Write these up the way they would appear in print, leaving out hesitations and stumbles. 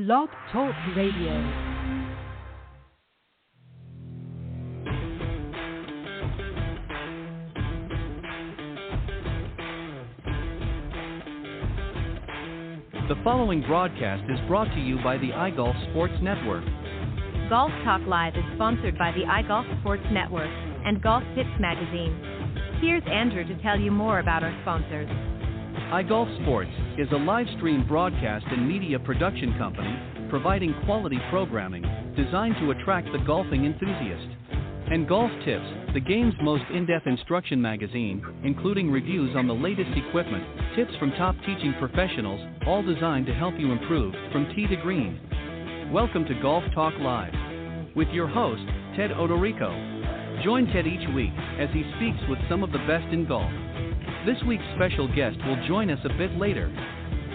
Blog Talk Radio. The following broadcast is brought to you by the iGolf Sports Network. Golf Talk Live is sponsored by the iGolf Sports Network and Golf Tips Magazine. Here's Andrew to tell you more about our sponsors. iGolf Sports is a live stream broadcast and media production company providing quality programming designed to attract the golfing enthusiast. And Golf Tips, the game's most in-depth instruction magazine, including reviews on the latest equipment, tips from top teaching professionals, all designed to help you improve from tee to green. Welcome to Golf Talk Live with your host, Ted Odorico. Join Ted each week as he speaks with some of the best in golf. This week's special guest will join us a bit later.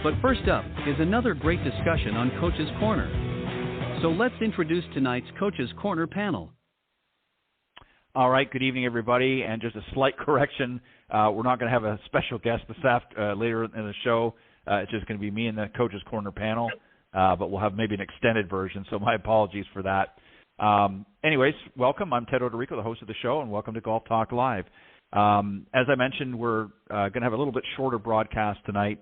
But first up is another great discussion on Coach's Corner. So let's introduce tonight's Coach's Corner panel. All right, good evening, everybody, and just a slight correction. We're not going to have a special guest later in the show. It's just going to be me and the Coach's Corner panel, but we'll have maybe an extended version, so my apologies for that. Anyways, welcome. I'm Ted Odorico, the host of the show, and welcome to Golf Talk Live. As I mentioned, we're going to have a little bit shorter broadcast tonight.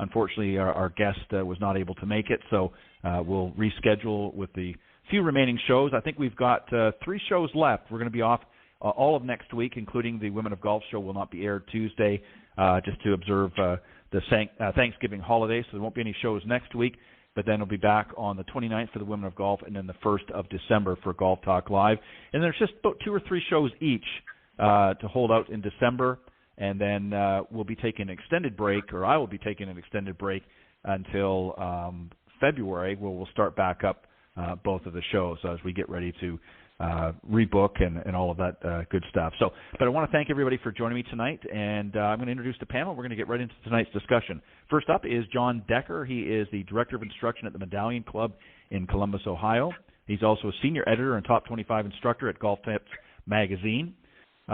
Unfortunately, our guest was not able to make it, so we'll reschedule with the few remaining shows. I think we've got 3 shows left. We're going to be off all of next week, including the Women of Golf show will not be aired Tuesday, just to observe the Thanksgiving holiday, so there won't be any shows next week, but then we'll be back on the 29th for the Women of Golf and then the 1st of December for Golf Talk Live. And there's just about 2 or 3 shows each to hold out in December, and then we'll be taking an extended break, or I will be taking an extended break until February, where we'll start back up both of the shows as we get ready to rebook and all of that good stuff. But I want to thank everybody for joining me tonight, and I'm going to introduce the panel. We're going to get right into tonight's discussion. First up is John Decker. He is the Director of Instruction at the Medallion Club in Columbus, Ohio. He's also a Senior Editor and Top 25 Instructor at Golf Tips Magazine.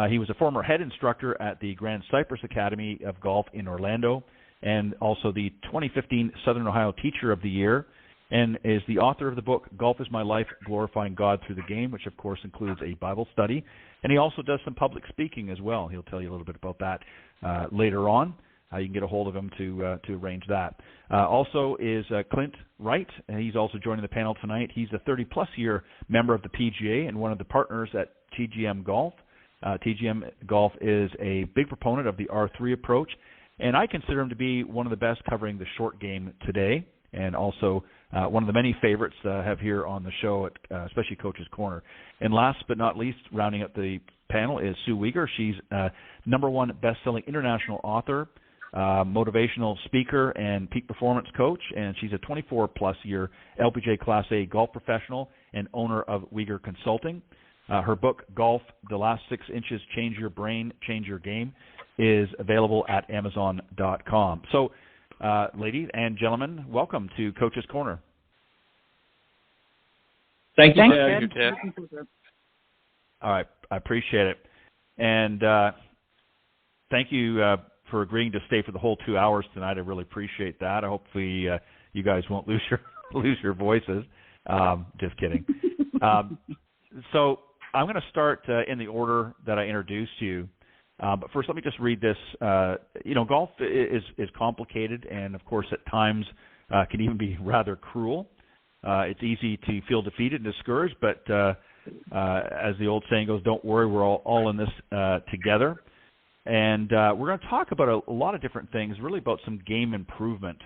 He was a former head instructor at the Grand Cypress Academy of Golf in Orlando, and also the 2015 Southern Ohio Teacher of the Year, and is the author of the book, Golf is My Life, Glorifying God Through the Game, which, of course, includes a Bible study. And he also does some public speaking as well. He'll tell you a little bit about that later on. You can get a hold of him to arrange that. Also is Clint Wright, and he's also joining the panel tonight. He's a 30-plus year member of the PGA and one of the partners at TGM Golf. TGM Golf is a big proponent of the R3 approach, and I consider him to be one of the best covering the short game today, and also one of the many favorites have here on the show, at especially Coach's Corner. And last but not least, rounding up the panel is Sue Wieger. She's #1 best-selling international author, motivational speaker, and peak performance coach, and she's a 24-plus year LPGA Class A golf professional and owner of Wieger Consulting. Her book, Golf, The Last 6 Inches, Change Your Brain, Change Your Game, is available at Amazon.com. So, ladies and gentlemen, welcome to Coach's Corner. Thank you, Ted. All right, I appreciate it. And thank you for agreeing to stay for the whole 2 hours tonight. I really appreciate that. Hopefully you guys won't lose your voices. Just kidding. So I'm going to start in the order that I introduced you. But first, let me just read this. Golf is complicated, and of course, at times can even be rather cruel. It's easy to feel defeated and discouraged, but as the old saying goes, don't worry, we're all in this together. And we're going to talk about a lot of different things, really about some game improvement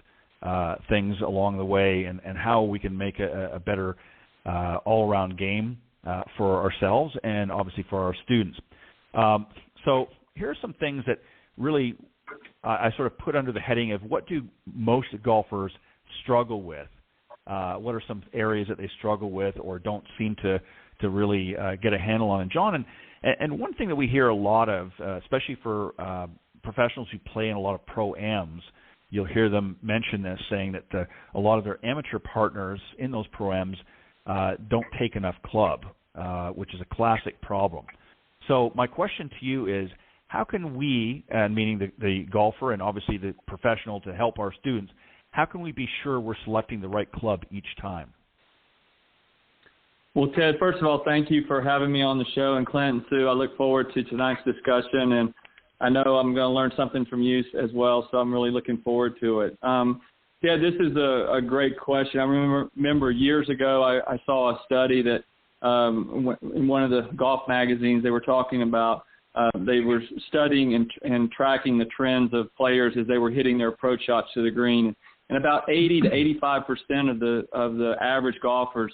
things along the way, and how we can make a better all-around game for ourselves and obviously for our students. So here are some things that really I sort of put under the heading of what do most golfers struggle with? What are some areas that they struggle with or don't seem to really get a handle on? And John, and one thing that we hear a lot of, especially for professionals who play in a lot of pro-ams, you'll hear them mention this, saying that a lot of their amateur partners in those pro-ams don't take enough club, which is a classic problem. So my question to you is, how can we, meaning the golfer and obviously the professional to help our students, how can we be sure we're selecting the right club each time? Well, Ted, first of all, thank you for having me on the show. And Clint and Sue, I look forward to tonight's discussion. And I know I'm going to learn something from you as well, so I'm really looking forward to it. Yeah, this is a great question. I remember years ago I saw a study that in one of the golf magazines they were talking about. They were studying and tracking the trends of players as they were hitting their approach shots to the green. And about 80 to 85% of the average golfers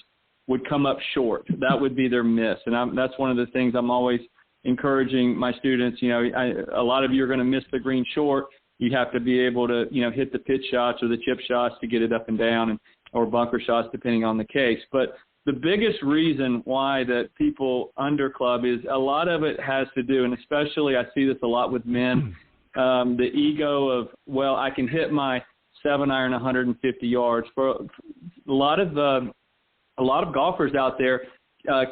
would come up short. That would be their miss. And that's one of the things I'm always encouraging my students. You know, a lot of you are going to miss the green short. You have to be able to, you know, hit the pitch shots or the chip shots to get it up and down, or bunker shots depending on the case. But the biggest reason why that people underclub is a lot of it has to do, and especially I see this a lot with men, the ego of, well, I can hit my 7-iron 150 yards. For a lot of golfers out there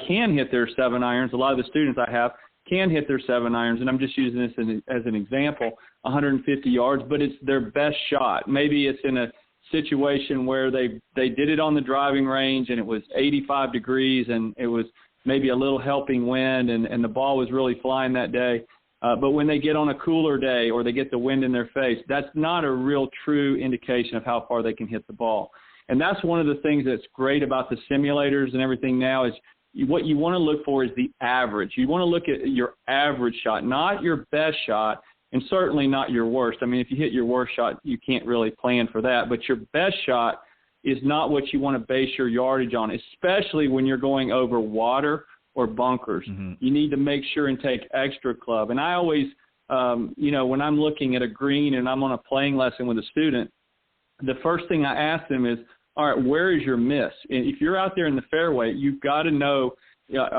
can hit their 7-irons. A lot of the students I have can hit their 7-irons, and I'm just using this as an example, 150 yards, but it's their best shot. Maybe it's in a situation where they did it on the driving range and it was 85 degrees and it was maybe a little helping wind and the ball was really flying that day. But when they get on a cooler day or they get the wind in their face, that's not a real true indication of how far they can hit the ball. And that's one of the things that's great about the simulators and everything now is what you want to look for is the average. You want to look at your average shot, not your best shot, and certainly not your worst. I mean, if you hit your worst shot, you can't really plan for that. But your best shot is not what you want to base your yardage on, especially when you're going over water or bunkers. Mm-hmm. You need to make sure and take extra club. And I always, when I'm looking at a green and I'm on a playing lesson with a student, the first thing I ask them is, all right, where is your miss? And if you're out there in the fairway, you've got to know,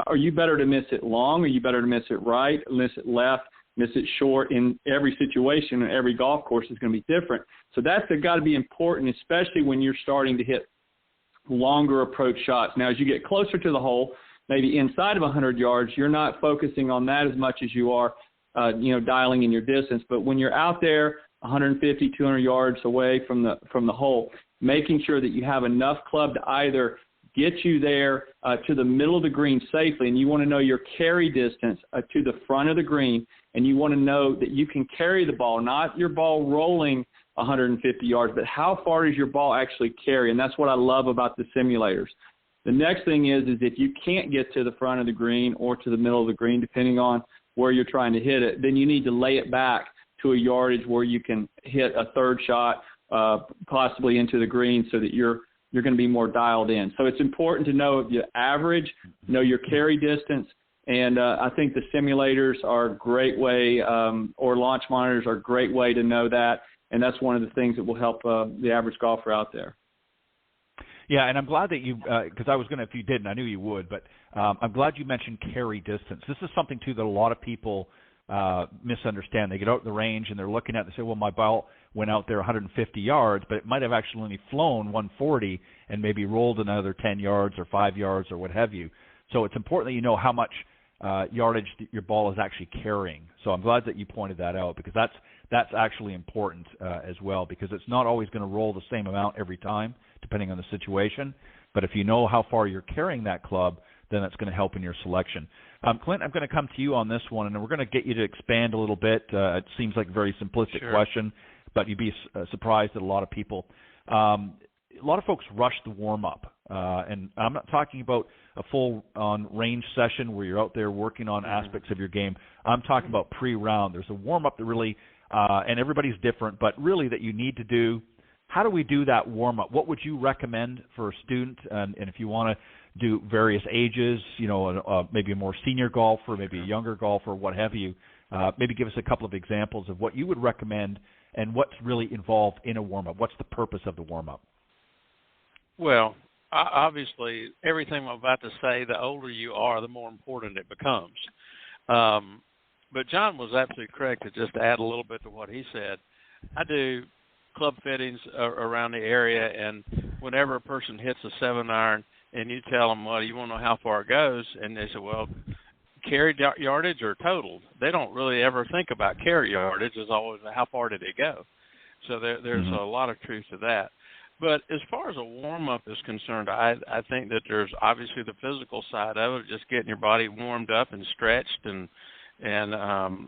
are you better to miss it long? Are you better to miss it right, miss it left, miss it short? In every situation and every golf course is going to be different. So that's got to be important, especially when you're starting to hit longer approach shots. Now, as you get closer to the hole, maybe inside of 100 yards, you're not focusing on that as much as you are, dialing in your distance. But when you're out there 150, 200 yards away from the hole, making sure that you have enough club to either get you there to the middle of the green safely, and you want to know your carry distance to the front of the green, and you want to know that you can carry the ball, not your ball rolling 150 yards, but how far does your ball actually carry, and that's what I love about the simulators. The next thing is if you can't get to the front of the green or to the middle of the green, depending on where you're trying to hit it, then you need to lay it back to a yardage where you can hit a third shot, possibly into the green, so that you're going to be more dialed in. So it's important to know your average, know your carry distance, and I think the simulators are a great way, or launch monitors are a great way to know that, and that's one of the things that will help the average golfer out there. Yeah, and I'm glad that you, because I was going to, if you didn't, I knew you would, but I'm glad you mentioned carry distance. This is something, too, that a lot of people misunderstand. They get out the range and they're looking at it and say, well, my ball went out there 150 yards, but it might have actually only flown 140 and maybe rolled another 10 yards or 5 yards or what have you. So it's important that you know how much yardage your ball is actually carrying. So I'm glad that you pointed that out, because that's actually important as well, because it's not always going to roll the same amount every time, depending on the situation. But if you know how far you're carrying that club, then that's going to help in your selection. Clint, I'm going to come to you on this one, and we're going to get you to expand a little bit. It seems like a very simplistic question, but you'd be surprised at a lot of people. A lot of folks rush the warm-up, and I'm not talking about a full-on range session where you're out there working on aspects of your game. I'm talking about pre-round. There's a warm-up that really, and everybody's different, but really that you need to do. How do we do that warm-up? What would you recommend for a student, and if you want to do various ages, maybe a more senior golfer, maybe a younger golfer, what have you, maybe give us a couple of examples of what you would recommend and what's really involved in a warm-up. What's the purpose of the warm-up? Well, obviously, everything I'm about to say, the older you are, the more important it becomes. But John was absolutely correct to just add a little bit to what he said. I do club fittings around the area, and whenever a person hits a 7-iron and you tell them, well, you want to know how far it goes, and they say, well, carry yardage or total. They don't really ever think about carry yardage. It's always how far did it go. So there's a lot of truth to that. But as far as a warm-up is concerned, I think that there's obviously the physical side of it, just getting your body warmed up and stretched, and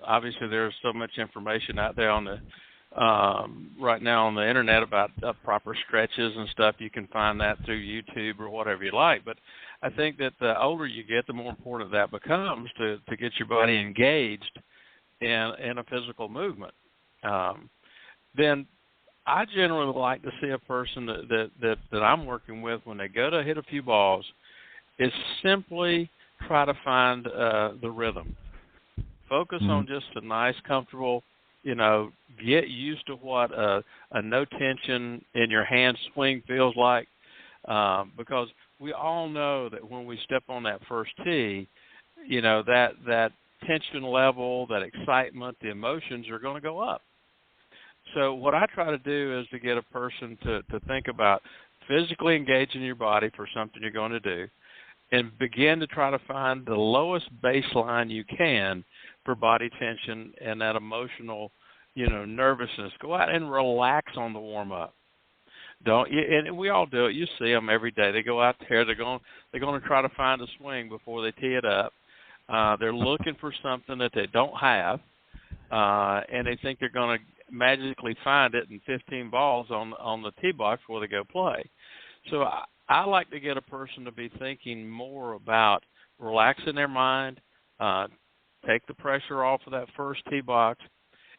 obviously there's so much information out there on the right now on the internet about proper stretches and stuff. You can find that through YouTube or whatever you like. But I think that the older you get, the more important that becomes to get your body engaged in a physical movement. Then I generally like to see a person that I'm working with when they go to hit a few balls is simply try to find the rhythm. Focus on just a nice, comfortable, get used to what a no tension in your hand swing feels like, because we all know that when we step on that first tee, that tension level, that excitement, the emotions are going to go up. So what I try to do is to get a person to think about physically engaging your body for something you're going to do, and begin to try to find the lowest baseline you can for body tension and that emotional, nervousness. Go out and relax on the warm-up. And we all do it. You see them every day. They go out there. They're going to try to find a swing before they tee it up. They're looking for something that they don't have, and they think they're going to magically find it in 15 balls on the tee box before they go play. So I like to get a person to be thinking more about relaxing their mind, take the pressure off of that first tee box,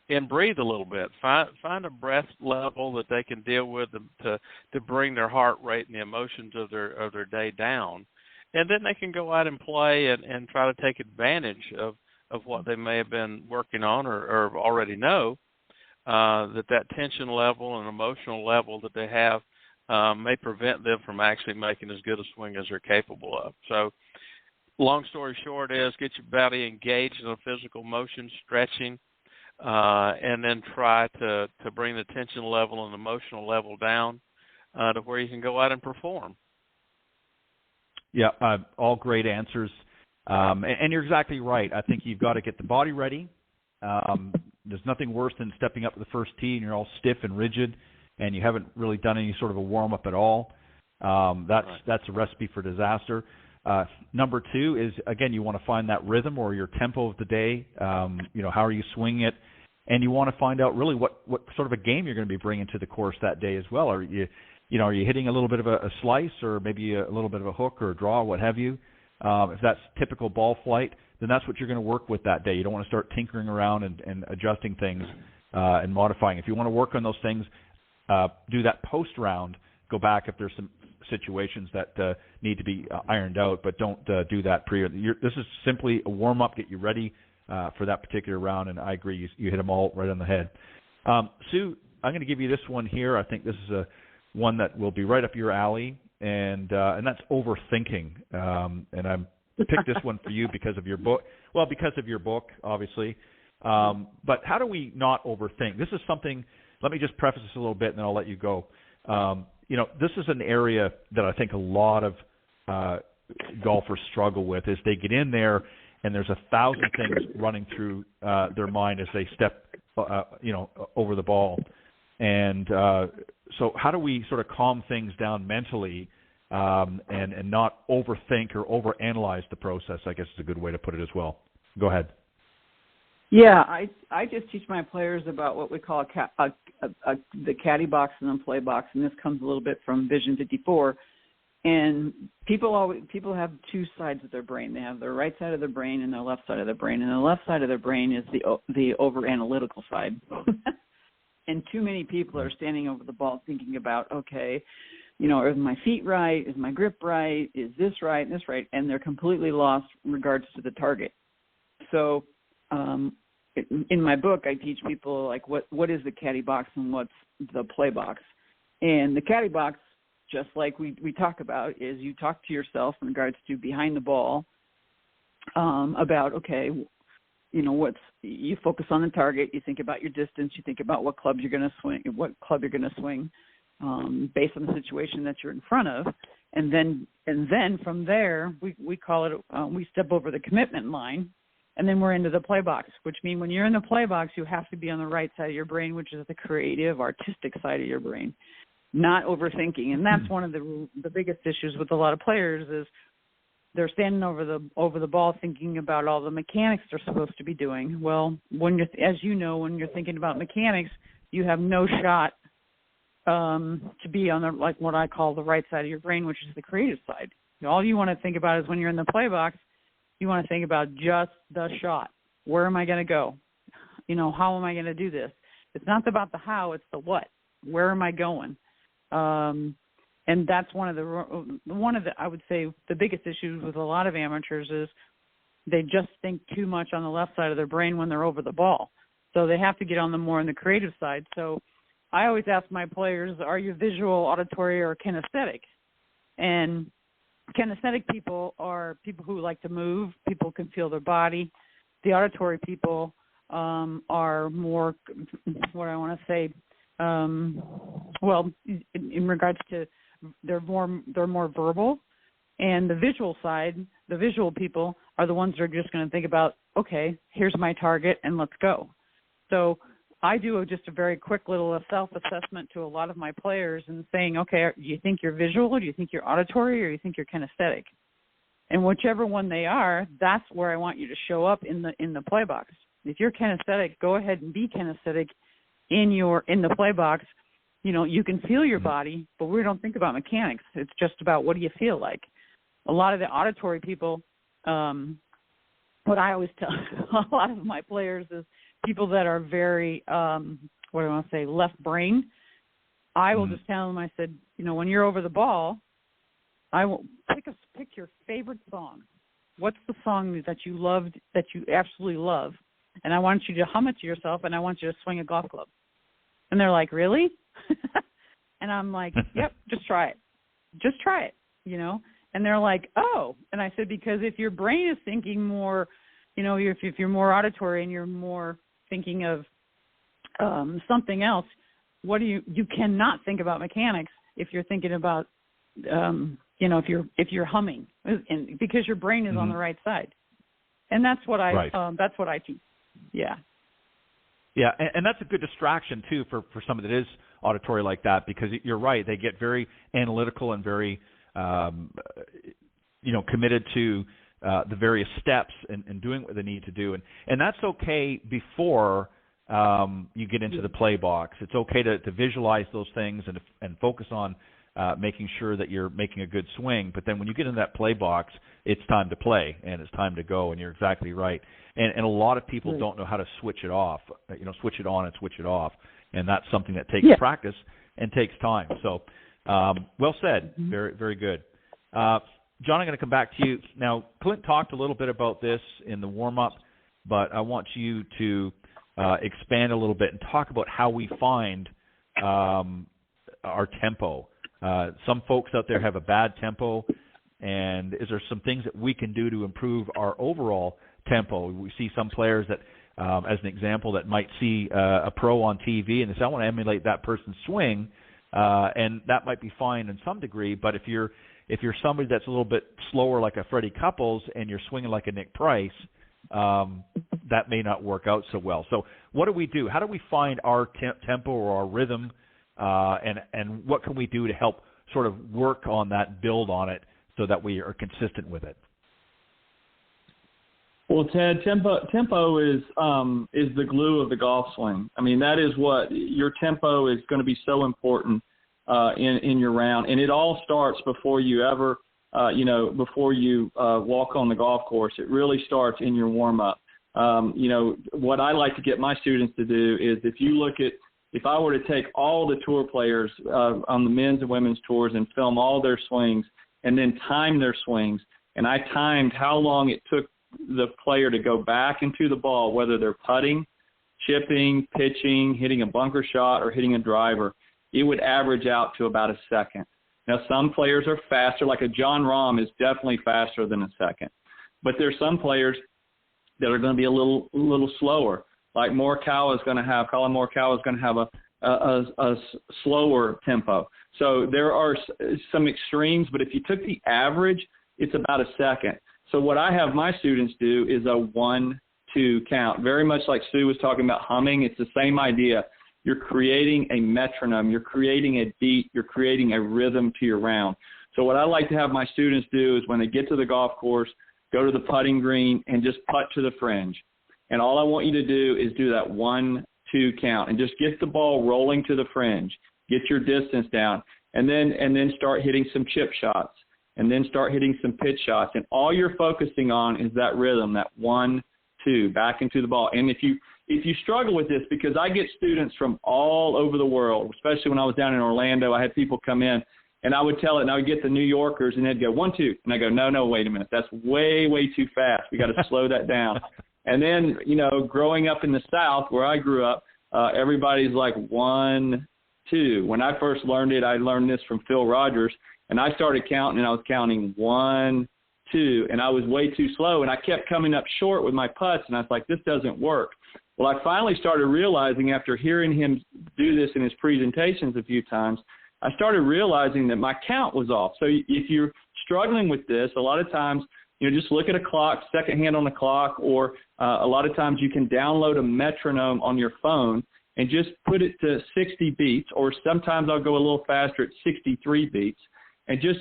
and breathe a little bit. Find a breath level that they can deal with to bring their heart rate and the emotions of their day down, and then they can go out and play and try to take advantage of what they may have been working on or already know. That tension level and emotional level that they have may prevent them from actually making as good a swing as they're capable of. So long story short is get your body engaged in a physical motion, stretching, and then try to bring the tension level and emotional level down to where you can go out and perform. Yeah, all great answers. And you're exactly right. I think you've got to get the body ready. There's nothing worse than stepping up to the first tee and you're all stiff and rigid and you haven't really done any sort of a warm-up at all. That's a recipe for disaster. Number two is, again, you want to find that rhythm or your tempo of the day. How are you swinging it? And you want to find out really what sort of a game you're going to be bringing to the course that day as well. Are you hitting a little bit of a slice or maybe a little bit of a hook or a draw, what have you? If that's typical ball flight, then that's what you're going to work with that day. You don't want to start tinkering around and adjusting things and modifying. If you want to work on those things, do that post-round. Go back if there's some situations that need to be ironed out, but don't do that pre. This is simply a warm-up, get you ready for that particular round, and I agree, you hit them all right on the head. Sue, I'm going to give you this one here. I think this is one that will be right up your alley, and that's overthinking. And I'm picked this one for you because of your book. Well, because of your book, obviously. But how do we not overthink? This is something. Let me just preface this a little bit, and then I'll let you go. This is an area that I think a lot of golfers struggle with. Is they get in there, and there's 1,000 things running through their mind as they step, over the ball. And so how do we sort of calm things down mentally and not overthink or overanalyze the process, I guess is a good way to put it as well. Go ahead. Yeah, I just teach my players about what we call the caddy box and the play box, and this comes a little bit from Vision 54. And people have two sides of their brain. They have their right side of their brain and their left side of their brain. And the left side of their brain is the over-analytical side. And too many people are standing over the ball thinking about, okay, are my feet right? Is my grip right? Is this right? And this right? And they're completely lost in regards to the target. So in my book, I teach people like what is the caddy box and what's the play box. And the caddy box, just like we talk about, is you talk to yourself in regards to behind the ball about, okay, you focus on the target, you think about your distance, you think about what club you're going to swing based on the situation that you're in front of. And then from there, we call it, we step over the commitment line, and then we're into the play box, which means when you're in the play box, you have to be on the right side of your brain, which is the creative, artistic side of your brain. not overthinking. And that's one of the biggest issues with a lot of players is they're standing over the ball thinking about all the mechanics they're supposed to be doing. Well, when when you're thinking about mechanics, you have no shot to be on what I call the right side of your brain, which is the creative side. All you want to think about is when you're in the play box, you want to think about just the shot. Where am I going to go? How am I going to do this? It's not about the how, it's the what. Where am I going? And that's one of the I would say the biggest issues with a lot of amateurs is they just think too much on the left side of their brain when they're over the ball. So they have to get on the more on the creative side. So I always ask my players, are you visual, auditory, or kinesthetic? And kinesthetic people are people who like to move, people can feel their body. The auditory people are more, what I want to say, in regards to they're more verbal, and the visual side, the visual people are the ones that are just going to think about, okay, here's my target and let's go. So I do just a very quick little self-assessment to a lot of my players and saying, okay, do you think you're visual, or do you think you're auditory, or do you think you're kinesthetic? And whichever one they are, that's where I want you to show up in the play box. If you're kinesthetic, go ahead and be kinesthetic in the play box. You can feel your body, but we don't think about mechanics. It's just about what do you feel like. A lot of the auditory people, what I always tell a lot of my players is people that are very, left brain. I will just tell them, I said, when you're over the ball, I will pick your favorite song. What's the song that you loved, that you absolutely love? And I want you to hum it to yourself, and I want you to swing a golf club. And they're like, really? And I'm like, yep, just try it. Just try it, And they're like, oh. And I said, because if your brain is thinking more, if you're more auditory and you're more thinking of something else, you cannot think about mechanics if you're thinking about, if you're humming, and because your brain is on the right side. And that's what I teach. Yeah. Yeah, and that's a good distraction, too, for somebody that is auditory like that, because you're right. They get very analytical and very, committed to the various steps and doing what they need to do. And that's okay before you get into the play box. It's okay to visualize those things and focus on making sure that you're making a good swing. But then when you get in that play box, it's time to play and it's time to go, and you're exactly right. And a lot of people don't know how to switch it off, switch it on and switch it off. And that's something that takes practice and takes time. So well said. Very, very good. John, I'm going to come back to you. Now, Clint talked a little bit about this in the warm-up, but I want you to expand a little bit and talk about how we find our tempo. Some folks out there have a bad tempo, and is there some things that we can do to improve our overall tempo? We see some players that, as an example, that might see a pro on TV and they say, I want to emulate that person's swing, and that might be fine in some degree, but if you're somebody that's a little bit slower like a Freddie Couples and you're swinging like a Nick Price, that may not work out so well. So what do we do? How do we find our tempo or our rhythm, and what can we do to help sort of work on that, build on it, so that we are consistent with it? Well, Ted, tempo is the glue of the golf swing. I mean, that is what your tempo is going to be so important in your round, and it all starts before you ever, before you walk on the golf course. It really starts in your warm up. What I like to get my students to do is, if I were to take all the tour players on the men's and women's tours and film all their swings and then time their swings, and I timed how long it took the player to go back into the ball, whether they're putting, chipping, pitching, hitting a bunker shot, or hitting a driver, it would average out to about a second. Now, some players are faster, like a John Rahm is definitely faster than a second. But there's some players that are going to be a little slower, like Colin Morikawa is going to have a slower tempo. So there are some extremes, but if you took the average, it's about a second. So what I have my students do is a 1-2 count, very much like Sue was talking about humming. It's the same idea. you're creating a metronome, you're creating a beat, you're creating a rhythm to your round. So what I like to have my students do is when they get to the golf course, go to the putting green and just putt to the fringe. And all I want you to do is do that 1-2 count and just get the ball rolling to the fringe. Get your distance down, and then start hitting some chip shots, and then start hitting some pitch shots. And all you're focusing on is that rhythm, that 1-2 back into the ball. And if you struggle with this, because I get students from all over the world, especially when I was down in Orlando, I had people come in, and I would tell it, and I would get the New Yorkers, and they'd go 1-2, and I go, no, wait a minute, that's way too fast. We got to slow that down. And then, growing up in the South where I grew up, everybody's like 1-2. When I first learned it, I learned this from Phil Rogers, and I started counting, and I was counting 1-2, and I was way too slow, and I kept coming up short with my putts, and I was like, this doesn't work. Well, I finally started realizing after hearing him do this in his presentations a few times, I started realizing that my count was off. So if you're struggling with this, a lot of times, just look at a clock, second hand on the clock, or a lot of times you can download a metronome on your phone and just put it to 60 beats, or sometimes I'll go a little faster at 63 beats, and just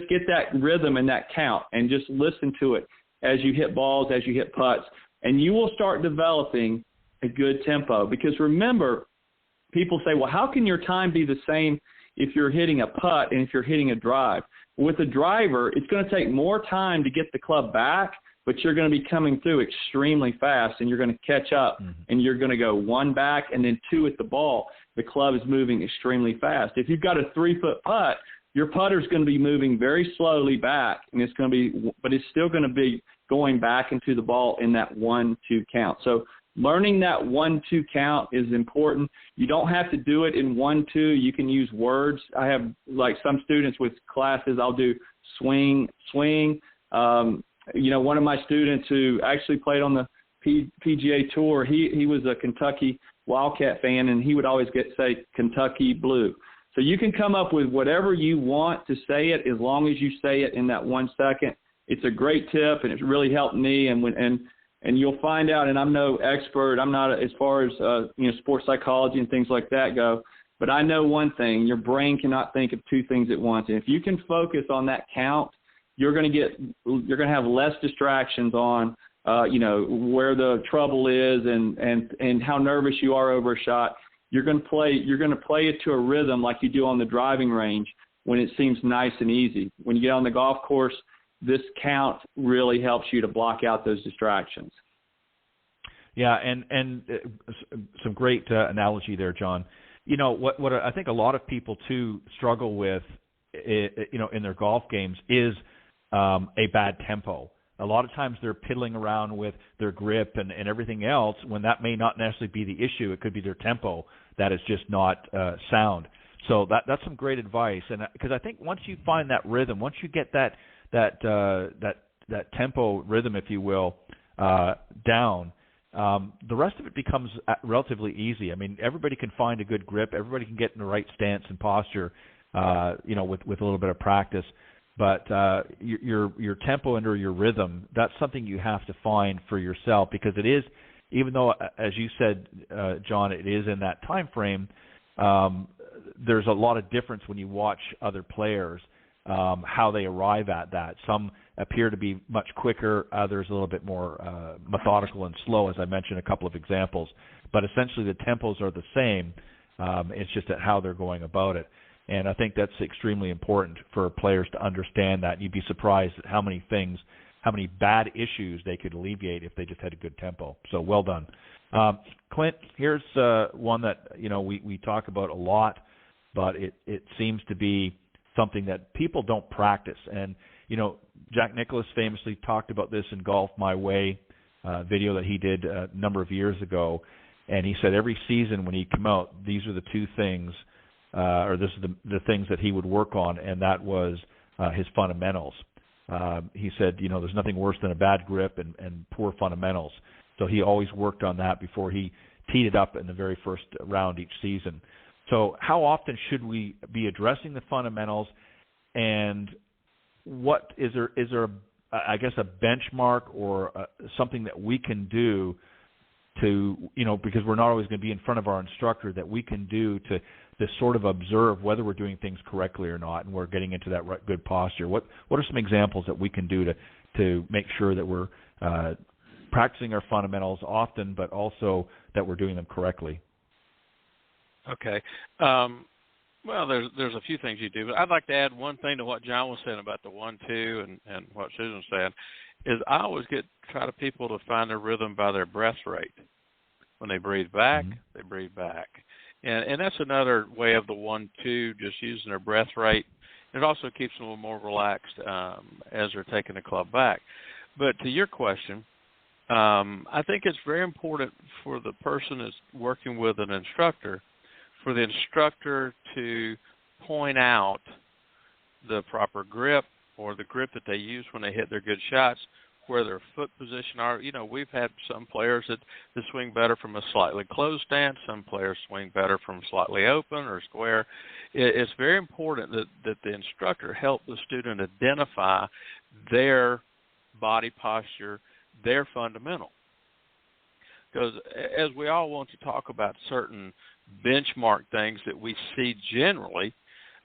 get that rhythm and that count, and just listen to it as you hit balls, as you hit putts, and you will start developing a good tempo. Because remember, people say, well, how can your time be the same if you're hitting a putt and if you're hitting a drive? With a driver, it's going to take more time to get the club back, but you're going to be coming through extremely fast, and you're going to catch up, and you're going to go 1 back and then 2 at the ball. The club is moving extremely fast. If you've got a 3-foot putt, your putter's going to be moving very slowly back, and but it's still going to be going back into the ball in that 1-2 count. So learning that 1-2 count is important. You don't have to do it in 1-2. You can use words. I have, like, some students with classes, I'll do swing. One of my students who actually played on the PGA Tour, he was a Kentucky Wildcat fan, and he would always say Kentucky Blue. So you can come up with whatever you want to say it as long as you say it in that 1 second. It's a great tip, and it's really helped me. And you'll find out, and I'm no expert. I'm not as far as sports psychology and things like that go. But I know one thing: your brain cannot think of 2 things at once. And if you can focus on that count, you're going to have less distractions on where the trouble is and how nervous you are over a shot. You're going to play it to a rhythm like you do on the driving range when it seems nice and easy. When you get on the golf course, this count really helps you to block out those distractions. Yeah, and some great analogy there, John. What I think a lot of people too struggle with, in their golf games is a bad tempo. A lot of times they're piddling around with their grip and everything else when that may not necessarily be the issue. It could be their tempo that is just not sound. So that's some great advice. And because I think once you find that rhythm, once you get that tempo rhythm, if you will, down, the rest of it becomes relatively easy. I mean, everybody can find a good grip. Everybody can get in the right stance and posture, with a little bit of practice. But your tempo and or your rhythm, that's something you have to find for yourself, because it is, even though, as you said, John, it is in that time frame, there's a lot of difference when you watch other players, how they arrive at that. Some appear to be much quicker, others a little bit more methodical and slow, as I mentioned a couple of examples. But essentially the tempos are the same. It's just at how they're going about it. And I think that's extremely important for players to understand that. You'd be surprised at how many bad issues they could alleviate if they just had a good tempo. So well done. Clint, here's one that we talk about a lot, but it seems to be something that people don't practice. And Jack Nicklaus famously talked about this in Golf My Way video that he did a number of years ago. And he said every season when he'd come out, these are the 2 things, or this is the things that he would work on, and that was his fundamentals. He said, there's nothing worse than a bad grip and poor fundamentals. So he always worked on that before he teed it up in the very first round each season. So how often should we be addressing the fundamentals, and what is there a benchmark or something that we can do to, because we're not always going to be in front of our instructor, that we can do to sort of observe whether we're doing things correctly or not, and we're getting into that good posture. What are some examples that we can do to make sure that we're practicing our fundamentals often, but also that we're doing them correctly? Okay. Well, there's a few things you do, but I'd like to add one thing to what John was saying about the 1-2 and what Susan said. Is I always try to people to find their rhythm by their breath rate. When they breathe back, they breathe back. And that's another way of the 1-2, just using their breath rate. It also keeps them a little more relaxed as they're taking the club back. But to your question, I think it's very important for the person that's working with an instructor, for the instructor to point out the proper grip or the grip that they use when they hit their good shots, where their foot position are. We've had some players that swing better from a slightly closed stance. Some players swing better from slightly open or square. It's very important that the instructor help the student identify their body posture, their fundamental. Because as we all want to talk about certain benchmark things that we see generally,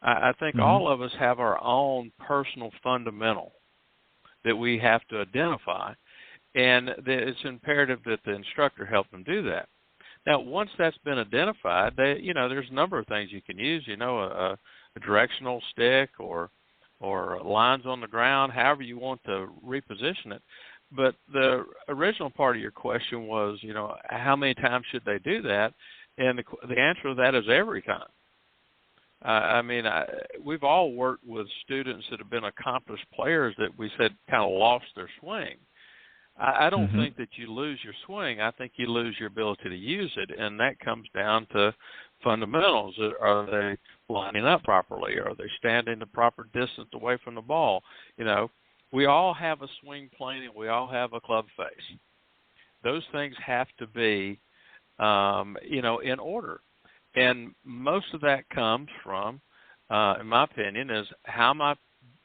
I think all of us have our own personal fundamental that we have to identify, and it's imperative that the instructor help them do that. Now, once that's been identified, there's a number of things you can use. A directional stick or lines on the ground, however you want to reposition it. But the original part of your question was, how many times should they do that? And the answer to that is every time. We've all worked with students that have been accomplished players that we said kind of lost their swing. I don't think that you lose your swing. I think you lose your ability to use it, and that comes down to fundamentals. Are they lining up properly? Are they standing the proper distance away from the ball? We all have a swing plane and we all have a club face. Those things have to be, in order. And most of that comes from, in my opinion, is how am I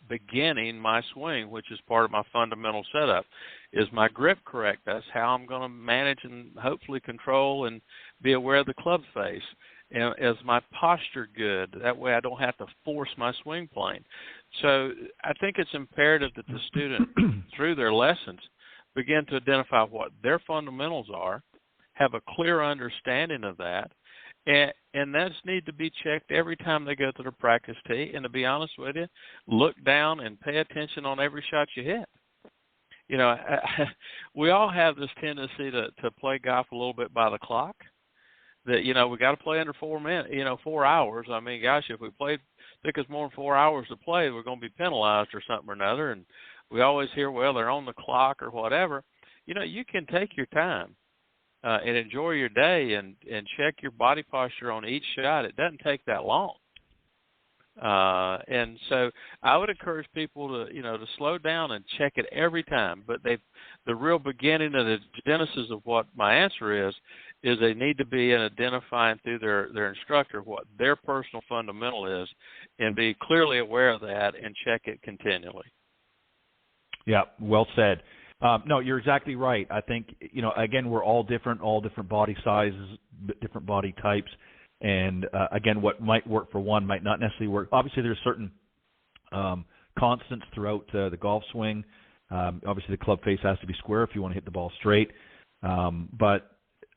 beginning my swing, which is part of my fundamental setup. Is my grip correct? That's how I'm going to manage and hopefully control and be aware of the club face. And is my posture good? That way I don't have to force my swing plane. So I think it's imperative that the student, through their lessons, begin to identify what their fundamentals are, have a clear understanding of that, and that's need to be checked every time they go to the practice tee. And to be honest with you, look down and pay attention on every shot you hit. We all have this tendency to play golf a little bit by the clock. That we got to play under 4 minutes, 4 hours. I mean, gosh, if we took us more than 4 hours to play, we're going to be penalized or something or another. And we always hear, well, they're on the clock or whatever. You can take your time. And enjoy your day and check your body posture on each shot. It doesn't take that long. And so I would encourage people to slow down and check it every time. But the real beginning of the genesis of what my answer is they need to be in identifying through their instructor what their personal fundamental is and be clearly aware of that and check it continually. Yeah, well said. No, you're exactly right. I think, again, we're all different body sizes, different body types. And, again, what might work for one might not necessarily work. Obviously, there's certain constants throughout the golf swing. Obviously, the club face has to be square if you want to hit the ball straight. But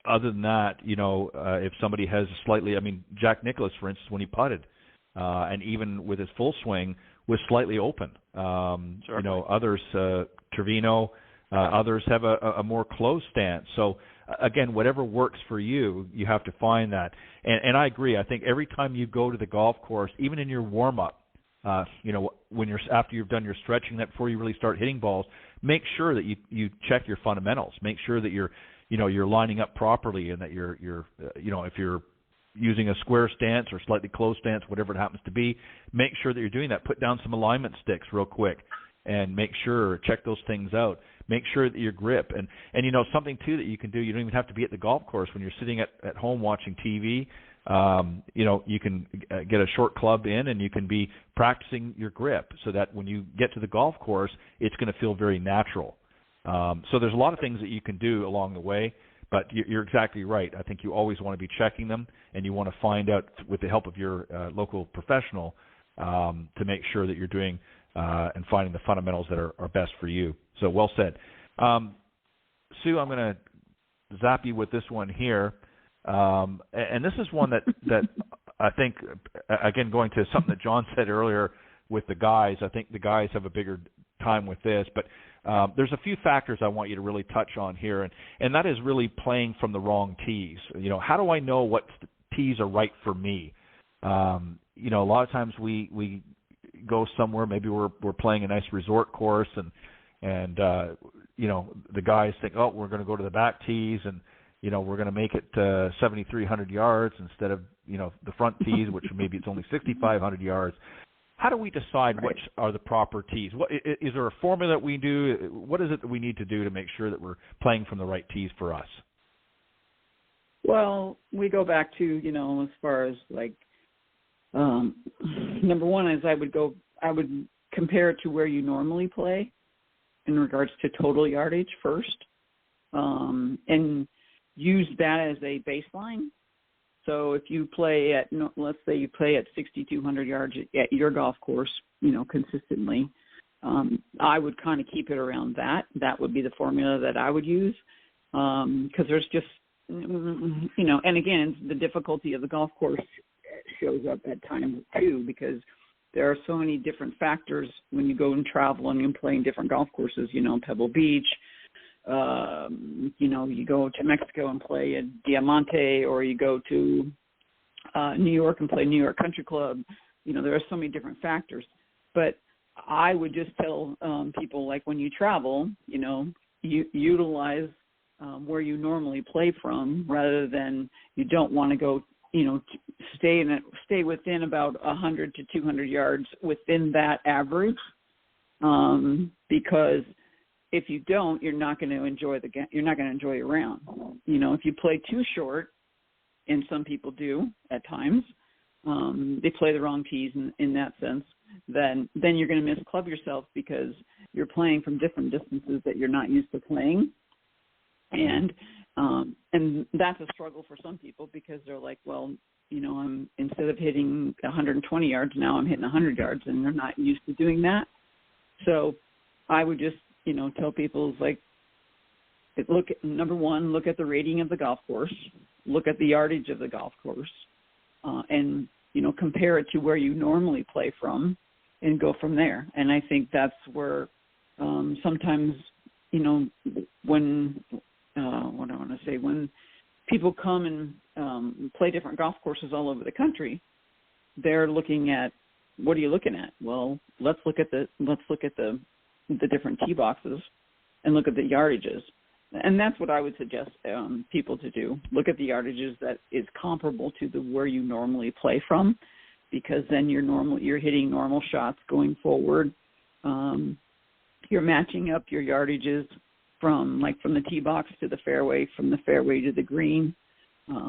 other than that, if somebody has Jack Nicklaus, for instance, when he putted, and even with his full swing, was slightly open. Others, Trevino, others have a more closed stance. So, again, whatever works for you, you have to find that. And I agree. I think every time you go to the golf course, even in your warm-up, when after you've done your stretching, that before you really start hitting balls, make sure that you check your fundamentals. Make sure that you're lining up properly, and that you're if you're using a square stance or slightly closed stance, whatever it happens to be, make sure that you're doing that. Put down some alignment sticks real quick and check those things out. Make sure that your grip, and something too that you can do, you don't even have to be at the golf course. When you're sitting at home watching TV, you can get a short club in and you can be practicing your grip so that when you get to the golf course, it's going to feel very natural. So there's a lot of things that you can do along the way. But you're exactly right. I think you always want to be checking them, and you want to find out with the help of your local professional to make sure that you're doing and finding the fundamentals that are best for you. So well said. Sue, I'm going to zap you with this one here. And this is one that I think, again, going to something that John said earlier with the guys, I think the guys have a bigger time with this. But there's a few factors I want you to really touch on here, and that is really playing from the wrong tees. How do I know what tees are right for me? A lot of times we go somewhere, maybe we're playing a nice resort course, and the guys think, oh, we're going to go to the back tees, and we're going to make it 7,300 yards instead of the front tees, which maybe it's only 6,500 yards. How do we decide which are the proper tees? Is there a formula that we do? What is it that we need to do to make sure that we're playing from the right tees for us? Well, we go back to, as far as like, number one is I would compare it to where you normally play in regards to total yardage first, and use that as a baseline. So if you play at, let's say you play at 6,200 yards at your golf course, consistently, I would kind of keep it around that. That would be the formula that I would use, because there's just, and again, the difficulty of the golf course shows up at times too, because there are so many different factors when you go and travel and you're playing different golf courses, Pebble Beach, you go to Mexico and play at Diamante, or you go to New York and play New York Country Club. There are so many different factors. But I would just tell people, like, when you travel, you utilize where you normally play from, rather than you don't want to go, stay within about 100 to 200 yards within that average, because if you don't, you're not going to enjoy your round. If you play too short, and some people do at times, they play the wrong tees in that sense, then you're going to misclub yourself, because you're playing from different distances that you're not used to playing. And that's a struggle for some people, because they're like, well, I'm, instead of hitting 120 yards, now I'm hitting 100 yards, and they're not used to doing that. So I would just, tell people, like, number one, look at the rating of the golf course, look at the yardage of the golf course, and, compare it to where you normally play from, and go from there. And I think that's where sometimes, when, what I want to say, when people come and play different golf courses all over the country, they're looking at, what are you looking at? Well, let's look at the different tee boxes and look at the yardages. And that's what I would suggest people to do. Look at the yardages that is comparable to where you normally play from, because then you're hitting normal shots going forward. You're matching up your yardages from the tee box to the fairway, from the fairway to the green,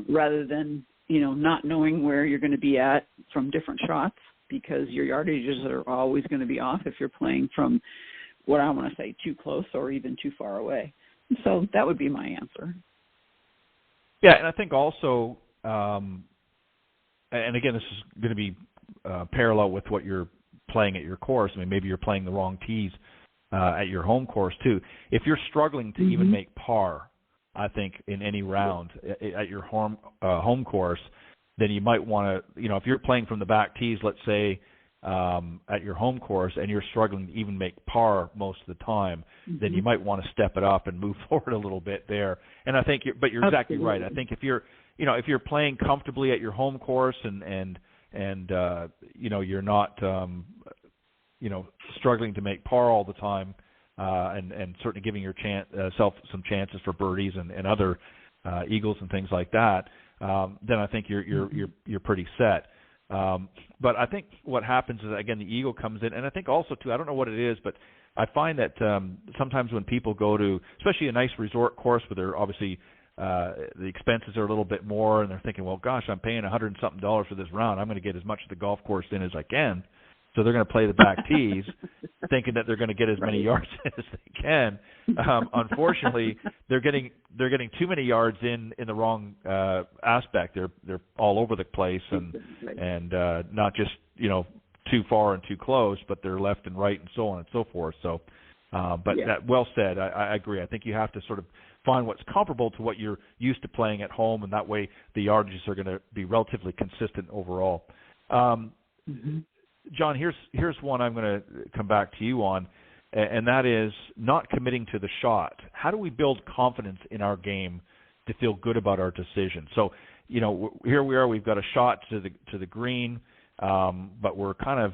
rather than, not knowing where you're going to be at from different shots, because your yardages are always going to be off if you're playing from, what I want to say, too close or even too far away. So that would be my answer. Yeah, and I think also, and again, this is going to be parallel with what you're playing at your course. I mean, maybe you're playing the wrong tees at your home course too. If you're struggling to even make par, I think, in any round at your home course, then you might want to, if you're playing from the back tees, let's say, at your home course, and you're struggling to even make par most of the time, then you might want to step it up and move forward a little bit there. And I think, but you're exactly right. I think if you're playing comfortably at your home course and you're not, struggling to make par all the time, and certainly giving yourself some chances for birdies and other eagles and things like that, then I think you're pretty set. But I think what happens is, again, the ego comes in, and I think also too, I don't know what it is, but I find that sometimes when people go to, especially a nice resort course where they're obviously the expenses are a little bit more, and they're thinking, well, gosh, I'm paying $100 and something for this round. I'm going to get as much of the golf course in as I can. So they're going to play the back tees, thinking that they're going to get as many yards as they can. Unfortunately, they're getting too many yards in the wrong aspect. They're all over the place and not just too far and too close, but they're left and right and so on and so forth. So, that well said. I agree. I think you have to sort of find what's comparable to what you're used to playing at home, and that way the yardages are going to be relatively consistent overall. John, here's one I'm going to come back to you on, and that is not committing to the shot. How do we build confidence in our game to feel good about our decision? So, here we are. We've got a shot to the green, but we're kind of,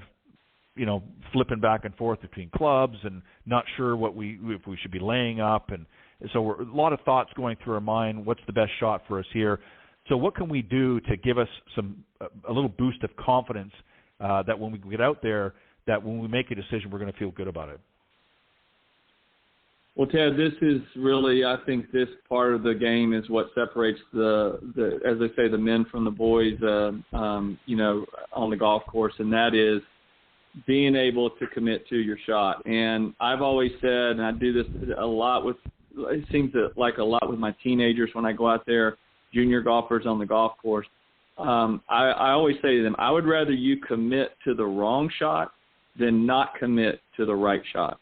flipping back and forth between clubs and not sure if we should be laying up, and so a lot of thoughts going through our mind. What's the best shot for us here? So, what can we do to give us a little boost of confidence? That when we get out there, that when we make a decision, we're going to feel good about it. Well, Ted, this is really, I think this part of the game is what separates the as they say, the men from the boys, on the golf course, and that is being able to commit to your shot. And I've always said, and I do this a lot it seems like a lot with my teenagers when I go out there, junior golfers on the golf course. I always say to them, I would rather you commit to the wrong shot than not commit to the right shot.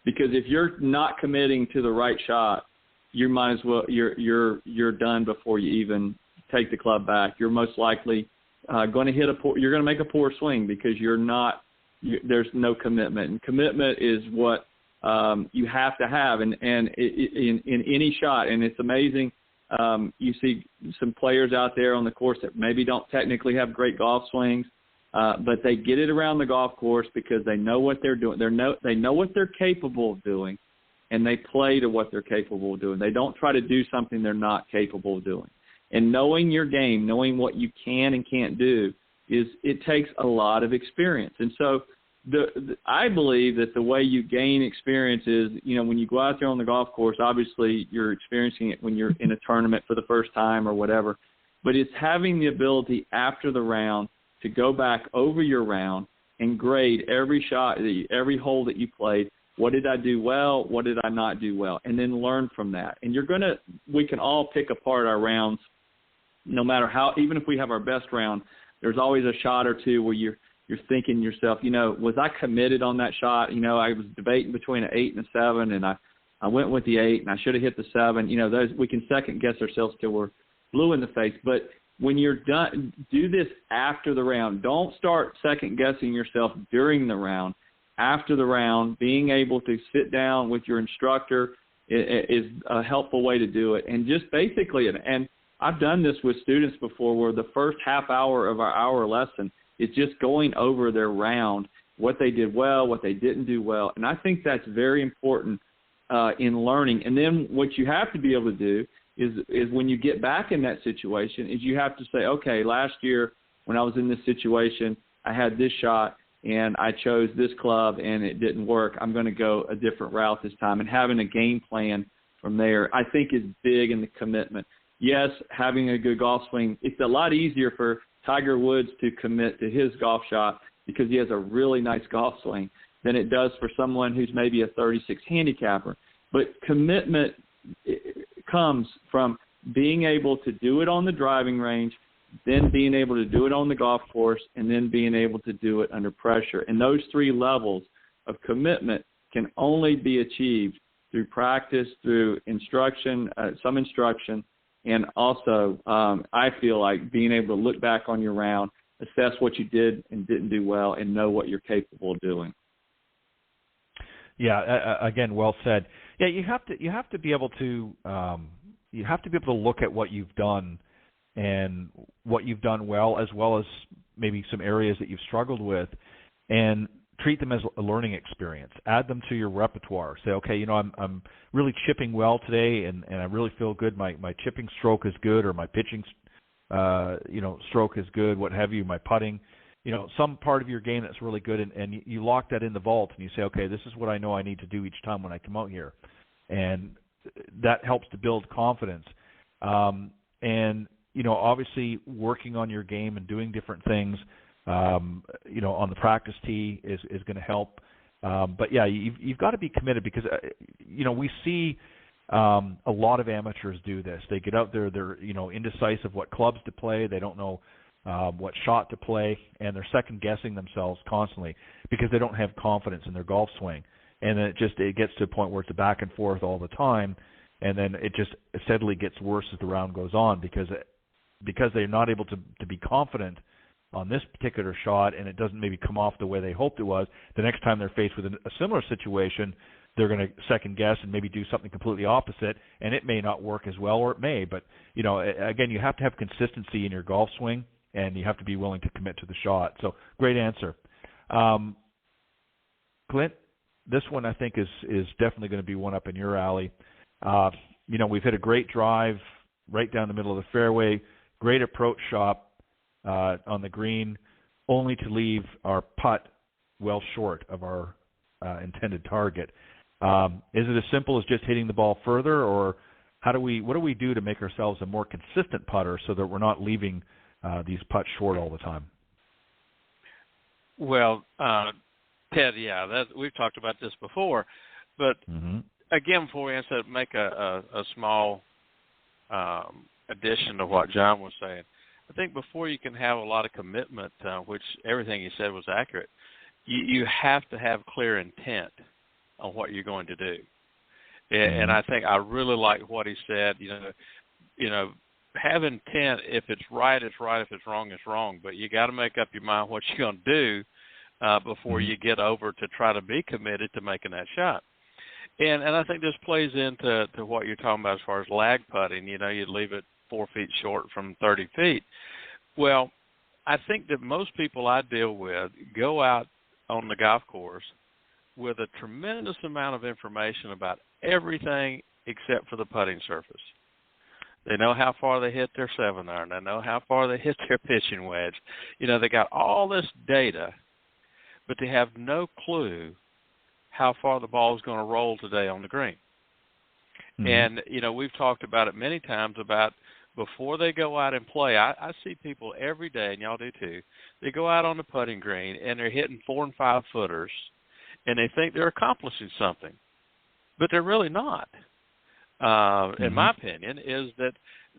Because if you're not committing to the right shot, you might as well you're done before you even take the club back. You're most likely going to you're going to make a poor swing because there's no commitment. And commitment is what you have to have, and in any shot. And it's amazing. You see some players out there on the course that maybe don't technically have great golf swings, but they get it around the golf course because they know what they're doing. They know what they're capable of doing, and they play to what they're capable of doing. They don't try to do something they're not capable of doing. And knowing your game, knowing what you can and can't do, it takes a lot of experience. And so I believe that the way you gain experience is, when you go out there on the golf course, obviously you're experiencing it when you're in a tournament for the first time or whatever, but it's having the ability after the round to go back over your round and grade every shot, every hole that you played. What did I do well? What did I not do well? And then learn from that. And we can all pick apart our rounds, no matter how, even if we have our best round, there's always a shot or two where you're thinking yourself, was I committed on that shot? I was debating between an 8 and a 7, and I went with the 8, and I should have hit the 7. Those we can second guess ourselves till we're blue in the face. But when you're done, do this after the round. Don't start second guessing yourself during the round. After the round, being able to sit down with your instructor is a helpful way to do it. And just basically, and I've done this with students before, where the first half hour of our hour lesson, it's just going over their round, what they did well, what they didn't do well. And I think that's very important in learning. And then what you have to be able to do is when you get back in that situation, is you have to say, okay, last year when I was in this situation, I had this shot and I chose this club and it didn't work. I'm going to go a different route this time. And having a game plan from there, I think, is big in the commitment. Yes, having a good golf swing, it's a lot easier for Tiger Woods to commit to his golf shot because he has a really nice golf swing than it does for someone who's maybe a 36 handicapper. But commitment comes from being able to do it on the driving range, then being able to do it on the golf course, and then being able to do it under pressure. And those three levels of commitment can only be achieved through practice, through instruction, some instruction, and also, I feel like being able to look back on your round, assess what you did and didn't do well, and know what you're capable of doing. Yeah, again, well said. Yeah, you have to be able to look at what you've done and what you've done well as maybe some areas that you've struggled with, and treat them as a learning experience. Add them to your repertoire. Say, okay, I'm really chipping well today, and I really feel good. My chipping stroke is good, or my pitching, stroke is good. What have you? My putting, some part of your game that's really good, and you lock that in the vault, and you say, okay, this is what I know I need to do each time when I come out here, and that helps to build confidence. And obviously working on your game and doing different things on the practice tee is going to help. But yeah, you've got to be committed because we see a lot of amateurs do this. They get out there, they're indecisive what clubs to play. They don't know what shot to play, and they're second guessing themselves constantly because they don't have confidence in their golf swing. And then it gets to a point where it's a back and forth all the time, and then it just steadily gets worse as the round goes on because they're not able to be confident on this particular shot, and it doesn't maybe come off the way they hoped it was. The next time they're faced with a similar situation, they're going to second guess and maybe do something completely opposite, and it may not work as well, or it may. But again, you have to have consistency in your golf swing, and you have to be willing to commit to the shot. So, great answer, Clint. This one I think is definitely going to be one up in your alley. We've hit a great drive right down the middle of the fairway, great approach shot on the green, only to leave our putt well short of our intended target. Is it as simple as just hitting the ball further, or what do we do to make ourselves a more consistent putter so that we're not leaving these putts short all the time? Well, Ted, we've talked about this before, but again, before we answer, make a small addition to what John was saying. I think before you can have a lot of commitment, which everything he said was accurate, you have to have clear intent on what you're going to do. And I think I really like what he said. Have intent. If it's right, it's right. If it's wrong, it's wrong. But you got to make up your mind what you're going to do before you get over to try to be committed to making that shot. And I think this plays into what you're talking about as far as lag putting. You'd leave it 4 feet short from 30 feet. Well, I think that most people I deal with go out on the golf course with a tremendous amount of information about everything except for the putting surface. They know how far they hit their 7-iron. They know how far they hit their pitching wedge. They got all this data, but they have no clue how far the ball is going to roll today on the green. And, we've talked about it many times about before they go out and play. I see people every day, and y'all do too, they go out on the putting green, and they're hitting 4- and 5-footers, and they think they're accomplishing something. But they're really not. In my opinion, is that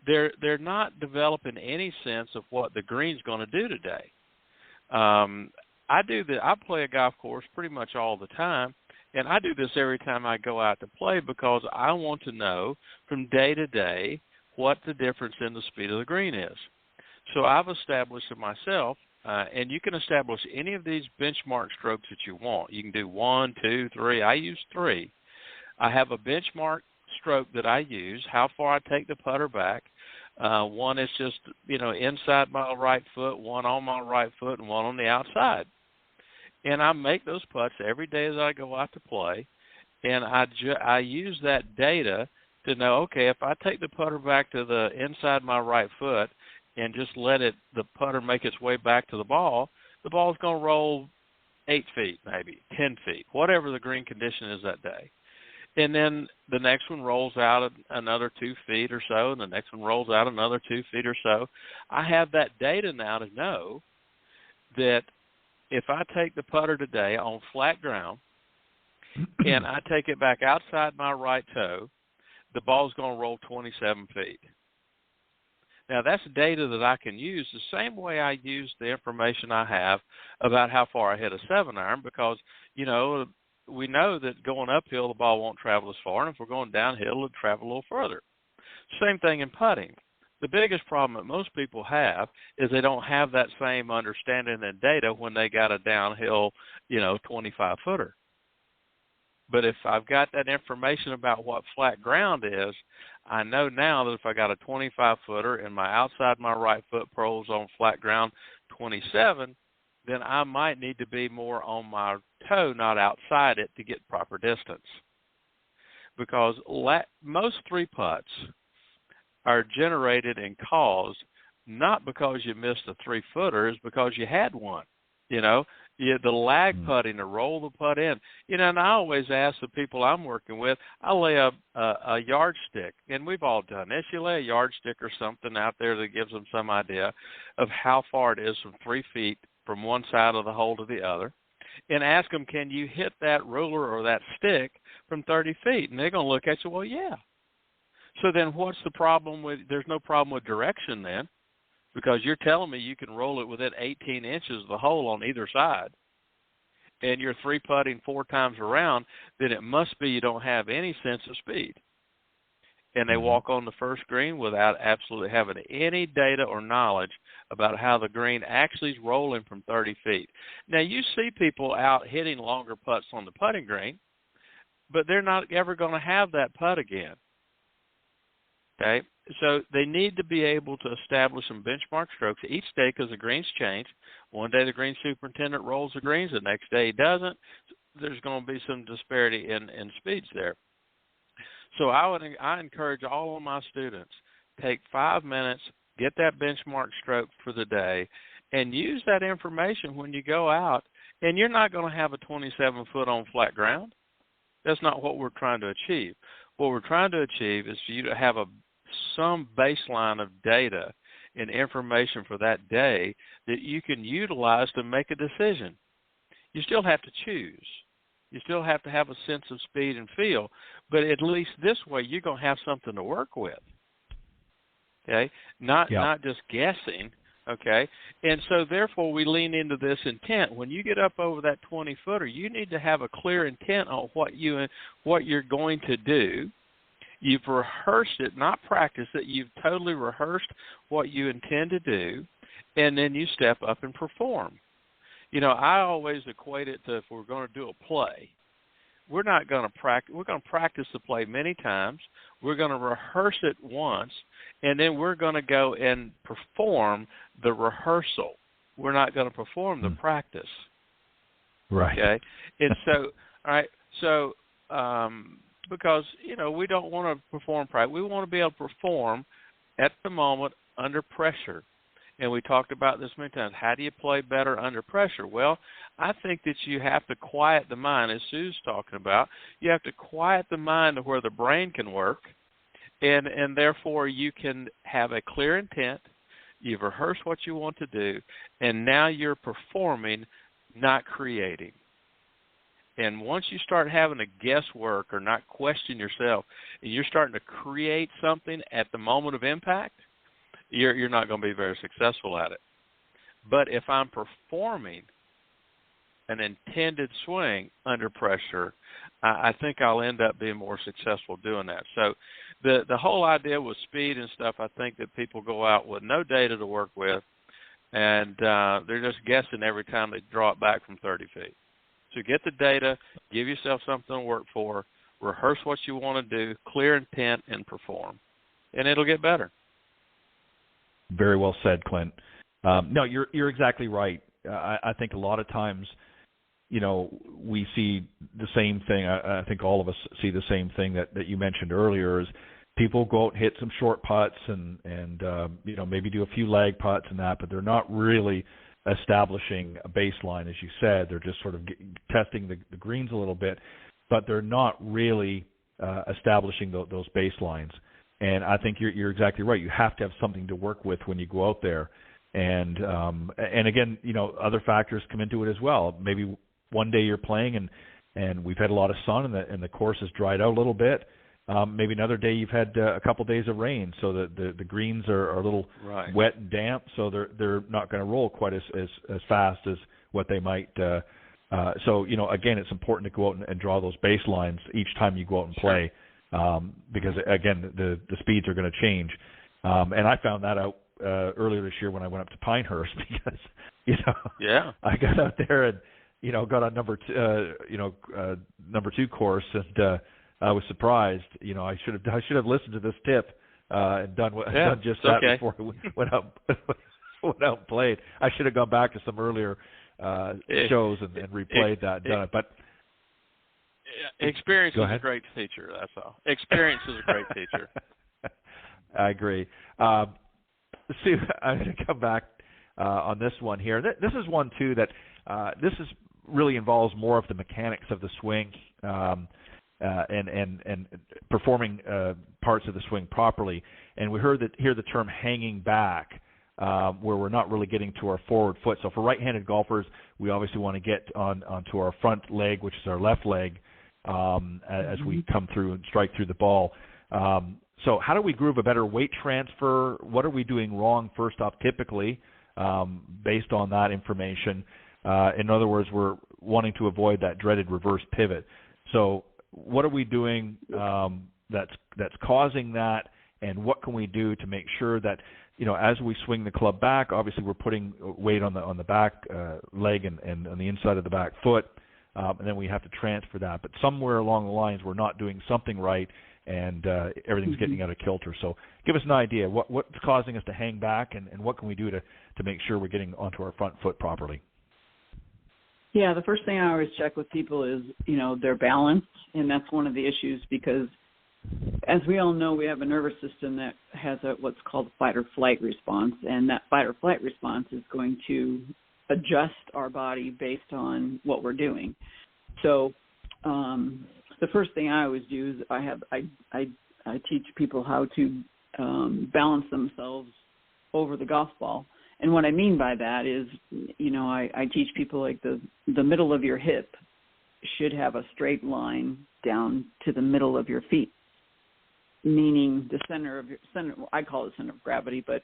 they're not developing any sense of what the green's going to do today. I play a golf course pretty much all the time, and I do this every time I go out to play because I want to know from day to day what the difference in the speed of the green is. So I've established it myself, and you can establish any of these benchmark strokes that you want. You can do 1, 2, 3. I use 3. I have a benchmark stroke that I use, how far I take the putter back. One is just, inside my right foot, one on my right foot, and one on the outside. And I make those putts every day as I go out to play, and I use that data to know, okay, if I take the putter back to the inside my right foot and just let the putter make its way back to the ball's going to roll 8 feet, maybe 10 feet, whatever the green condition is that day. And then the next one rolls out another 2 feet or so, and the next one rolls out another 2 feet or so. I have that data now to know that if I take the putter today on flat ground and I take it back outside my right toe, the ball's going to roll 27 feet. Now, that's data that I can use the same way I use the information I have about how far I hit a 7-iron because, we know that going uphill, the ball won't travel as far, and if we're going downhill, it'll travel a little further. Same thing in putting. The biggest problem that most people have is they don't have that same understanding and data when they got a downhill, 25-footer. But if I've got that information about what flat ground is, I know now that if I got a 25-footer and my outside my right foot rolls on flat ground 27, then I might need to be more on my toe, not outside it, to get proper distance. Because most 3-putts are generated and caused not because you missed a 3-footer, it's because you had one. The lag putting to roll the putt in. And I always ask the people I'm working with, I lay a yardstick, and we've all done this. You lay a yardstick or something out there that gives them some idea of how far it is from 3 feet from one side of the hole to the other, and ask them, can you hit that ruler or that stick from 30 feet? And they're going to look at you, well, yeah. So then what's the problem with, there's no problem with direction then, because you're telling me you can roll it within 18 inches of the hole on either side, and you're 3-putting 4 times around, then it must be you don't have any sense of speed. And they walk on the first green without absolutely having any data or knowledge about how the green actually is rolling from 30 feet. Now, you see people out hitting longer putts on the putting green, but they're not ever going to have that putt again. Okay? So they need to be able to establish some benchmark strokes each day because the greens change. One day the green superintendent rolls the greens, the next day he doesn't. There's going to be some disparity in speeds there. So I encourage all of my students, take 5 minutes, get that benchmark stroke for the day, and use that information when you go out. And you're not going to have a 27-foot on flat ground. That's not what we're trying to achieve. What we're trying to achieve is for you to have some baseline of data and information for that day that you can utilize to make a decision. You still have to choose. You still have to have a sense of speed and feel, but at least this way you're going to have something to work with. Okay, not just guessing. Okay, and so therefore we lean into this intent. When you get up over that 20-footer, you need to have a clear intent on what you're going to do. You've rehearsed it, not practiced it. You've totally rehearsed what you intend to do, and then you step up and perform. You know, I always equate it to if we're going to do a play, we're not going to practice. We're going to practice the play many times. We're going to rehearse it once, and then we're going to go and perform the rehearsal. We're not going to perform the practice. Right. Okay. And so, all right. So, because we don't want to perform practice. We want to be able to perform at the moment under pressure. And we talked about this many times. How do you play better under pressure? Well, I think that you have to quiet the mind, as Sue's talking about. You have to quiet the mind to where the brain can work, and therefore you can have a clear intent. You've rehearsed what you want to do, and now you're performing, not creating. And once you start having to guesswork or not question yourself, and you're starting to create something at the moment of impact, you're not going to be very successful at it. But if I'm performing an intended swing under pressure, I think I'll end up being more successful doing that. So the whole idea with speed and stuff, I think that people go out with no data to work with, and they're just guessing every time they draw it back from 30 feet. So get the data, give yourself something to work for, rehearse what you want to do, clear intent, and perform. And it'll get better. Very well said, Clint. No, you're exactly right. I think a lot of times, we see the same thing. I think all of us see the same thing that you mentioned earlier. Is people go out and hit some short putts and maybe do a few lag putts and that, but they're not really establishing a baseline, as you said. They're just sort of testing the greens a little bit, but they're not really establishing those baselines. And I think you're exactly right. You have to have something to work with when you go out there. And again, other factors come into it as well. Maybe one day you're playing and we've had a lot of sun and the course has dried out a little bit. Maybe another day you've had a couple days of rain, so the greens are a little wet and damp, so they're not going to roll quite as fast as what they might. So again, it's important to go out and draw those baselines each time you go out and play. Because again, the speeds are going to change, and I found that out earlier this year when I went up to Pinehurst because I got out there and got on number two course, and I was surprised. I should have listened to this tip and done just that before I went out and played. I should have gone back to some earlier shows and replayed that and done it, but. Experience is a great teacher, that's all. Experience is a great teacher. I agree. Sue, I'm going to come back on this one here. This is one, too, that really involves more of the mechanics of the swing and performing parts of the swing properly. And we hear the term hanging back where we're not really getting to our forward foot. So for right-handed golfers, we obviously want to get onto our front leg, which is our left leg, as we come through and strike through the ball. So how do we groove a better weight transfer? What are we doing wrong, first off, typically, based on that information? In other words, we're wanting to avoid that dreaded reverse pivot. So what are we doing that's causing that, and what can we do to make sure that, as we swing the club back, obviously we're putting weight on the back leg and on the inside of the back foot, and then we have to transfer that. But somewhere along the lines, we're not doing something right, and everything's getting out of kilter. So give us an idea. What's causing us to hang back, and what can we do to make sure we're getting onto our front foot properly? Yeah, the first thing I always check with people is, their balance, and that's one of the issues because, as we all know, we have a nervous system that has what's called fight or flight response, and that fight or flight response is going to adjust our body based on what we're doing. So the first thing I always do is I teach people how to balance themselves over the golf ball. And what I mean by that is, I teach people like the middle of your hip should have a straight line down to the middle of your feet, meaning the center of your center. I call it center of gravity, but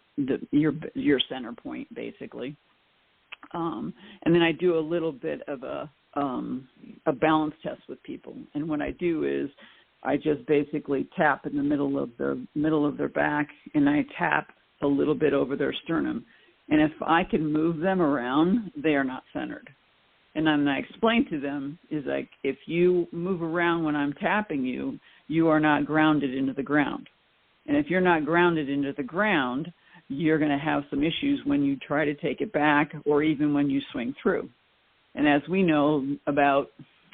your center point basically. And then I do a little bit of a balance test with people. And what I do is I just basically tap in the middle of their back, and I tap a little bit over their sternum. And if I can move them around, they are not centered. And then I explain to them is like, if you move around when I'm tapping you, you are not grounded into the ground. And if you're not grounded into the ground, you're going to have some issues when you try to take it back or even when you swing through. And as we know about,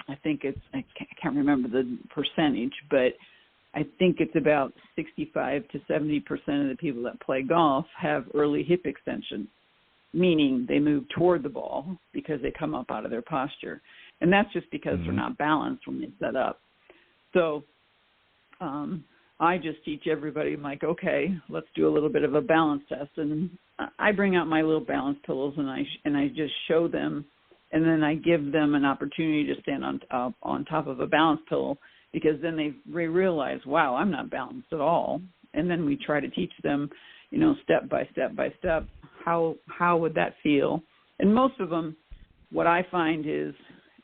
I can't remember the percentage, but I think it's about 65 to 70% of the people that play golf have early hip extension, meaning they move toward the ball because they come up out of their posture. And that's just because they're not balanced when they set up. So I just teach everybody, I'm like, okay, let's do a little bit of a balance test. And I bring out my little balance pillows and I just show them, and then I give them an opportunity to stand on top of a balance pillow, because then they realize, wow, I'm not balanced at all. And then we try to teach them, step by step, how would that feel? And most of them, what I find is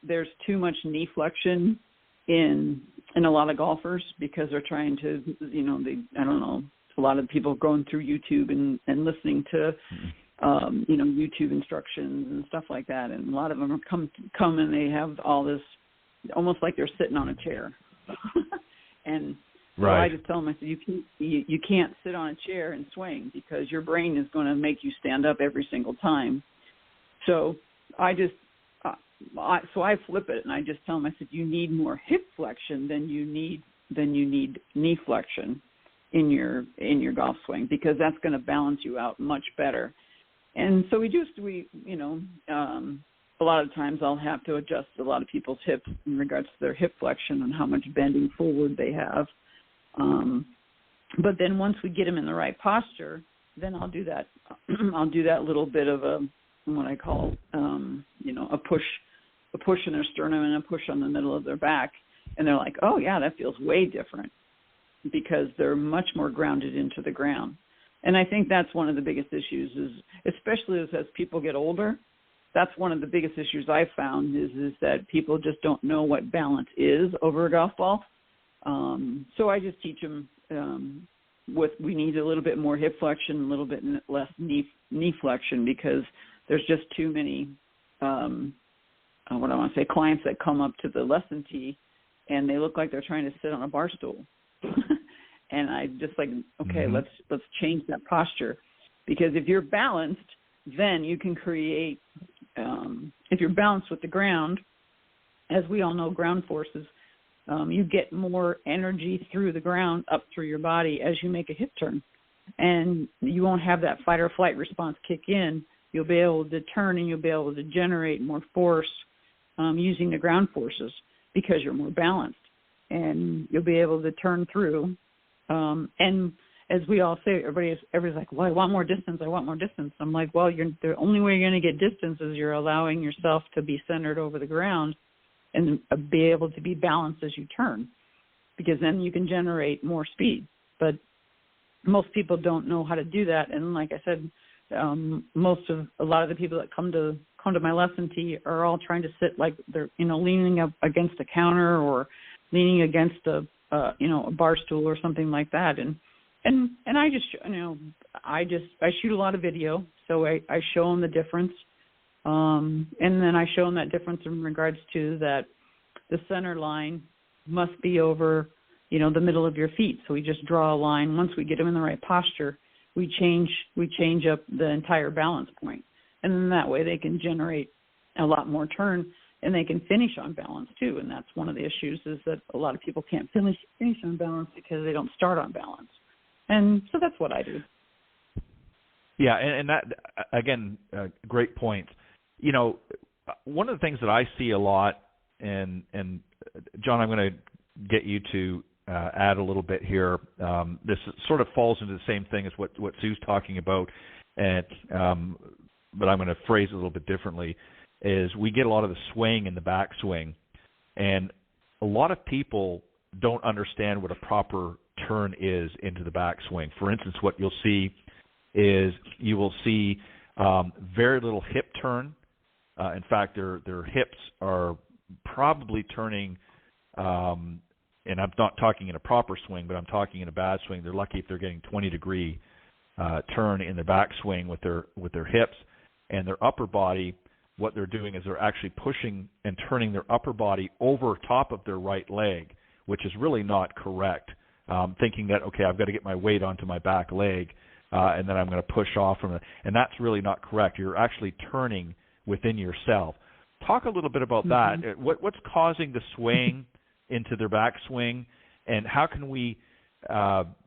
there's too much knee flexion in a lot of golfers because they're trying to, I don't know, a lot of people going through YouTube and listening to, YouTube instructions and stuff like that. And a lot of them come and they have all this, almost like they're sitting on a chair. And so right. I just tell them, I said, you can't sit on a chair and swing because your brain is going to make you stand up every single time. So I just, I flip it and I just tell them, I said, you need more hip flexion than you need knee flexion in your golf swing, because that's going to balance you out much better. And so a lot of times I'll have to adjust a lot of people's hips in regards to their hip flexion and how much bending forward they have. But then once we get them in the right posture, then I'll do that. I'll do that little bit of what I call, a push in their sternum and a push on the middle of their back. And they're like, oh yeah, that feels way different, because they're much more grounded into the ground. And I think that's one of the biggest issues is, especially as people get older, that's one of the biggest issues I've found is that people just don't know what balance is over a golf ball. So I just teach them we need a little bit more hip flexion, a little bit less knee flexion, because there's just too many, clients that come up to the lesson tee and they look like they're trying to sit on a bar stool. And I just like, okay, let's change that posture, because if you're balanced, then you can create, if you're balanced with the ground, as we all know, ground forces, you get more energy through the ground up through your body as you make a hip turn. And you won't have that fight or flight response kick in. You'll be able to turn and you'll be able to generate more force using the ground forces because you're more balanced. And you'll be able to turn through. And as we all say, everybody's like, well, I want more distance. I'm like, well, the only way you're going to get distance is you're allowing yourself to be centered over the ground and be able to be balanced as you turn, because then you can generate more speed. But most people don't know how to do that. And like I said, a lot of the people that come to my lesson tee are all trying to sit like they're, leaning up against a counter or leaning against a bar stool or something like that. And I just, I shoot a lot of video, so I show them the difference. And then I show them that difference in regards to that the center line must be over, the middle of your feet. So we just draw a line. Once we get them in the right posture, we change up the entire balance point. And then that way they can generate a lot more turn, and they can finish on balance too. And that's one of the issues, is that a lot of people can't finish on balance because they don't start on balance. And so that's what I do. Yeah, and that, again, great point. One of the things that I see a lot, and John, I'm going to get you to add a little bit here. This sort of falls into the same thing as what Sue's talking about, but I'm going to phrase it a little bit differently, is we get a lot of the swaying in the backswing, and a lot of people don't understand what a proper turn is into the backswing. For instance, what you'll see is you will see very little hip turn. In fact, their hips are probably turning, and I'm not talking in a proper swing, but I'm talking in a bad swing. They're lucky if they're getting 20-degree turn in the backswing with their hips. And their upper body, what they're doing is they're actually pushing and turning their upper body over top of their right leg, which is really not correct. Thinking that, okay, I've got to get my weight onto my back leg, and then I'm going to push off from it. And that's really not correct. You're actually turning within yourself. Talk a little bit about that. What's causing the swaying into their backswing, and how can we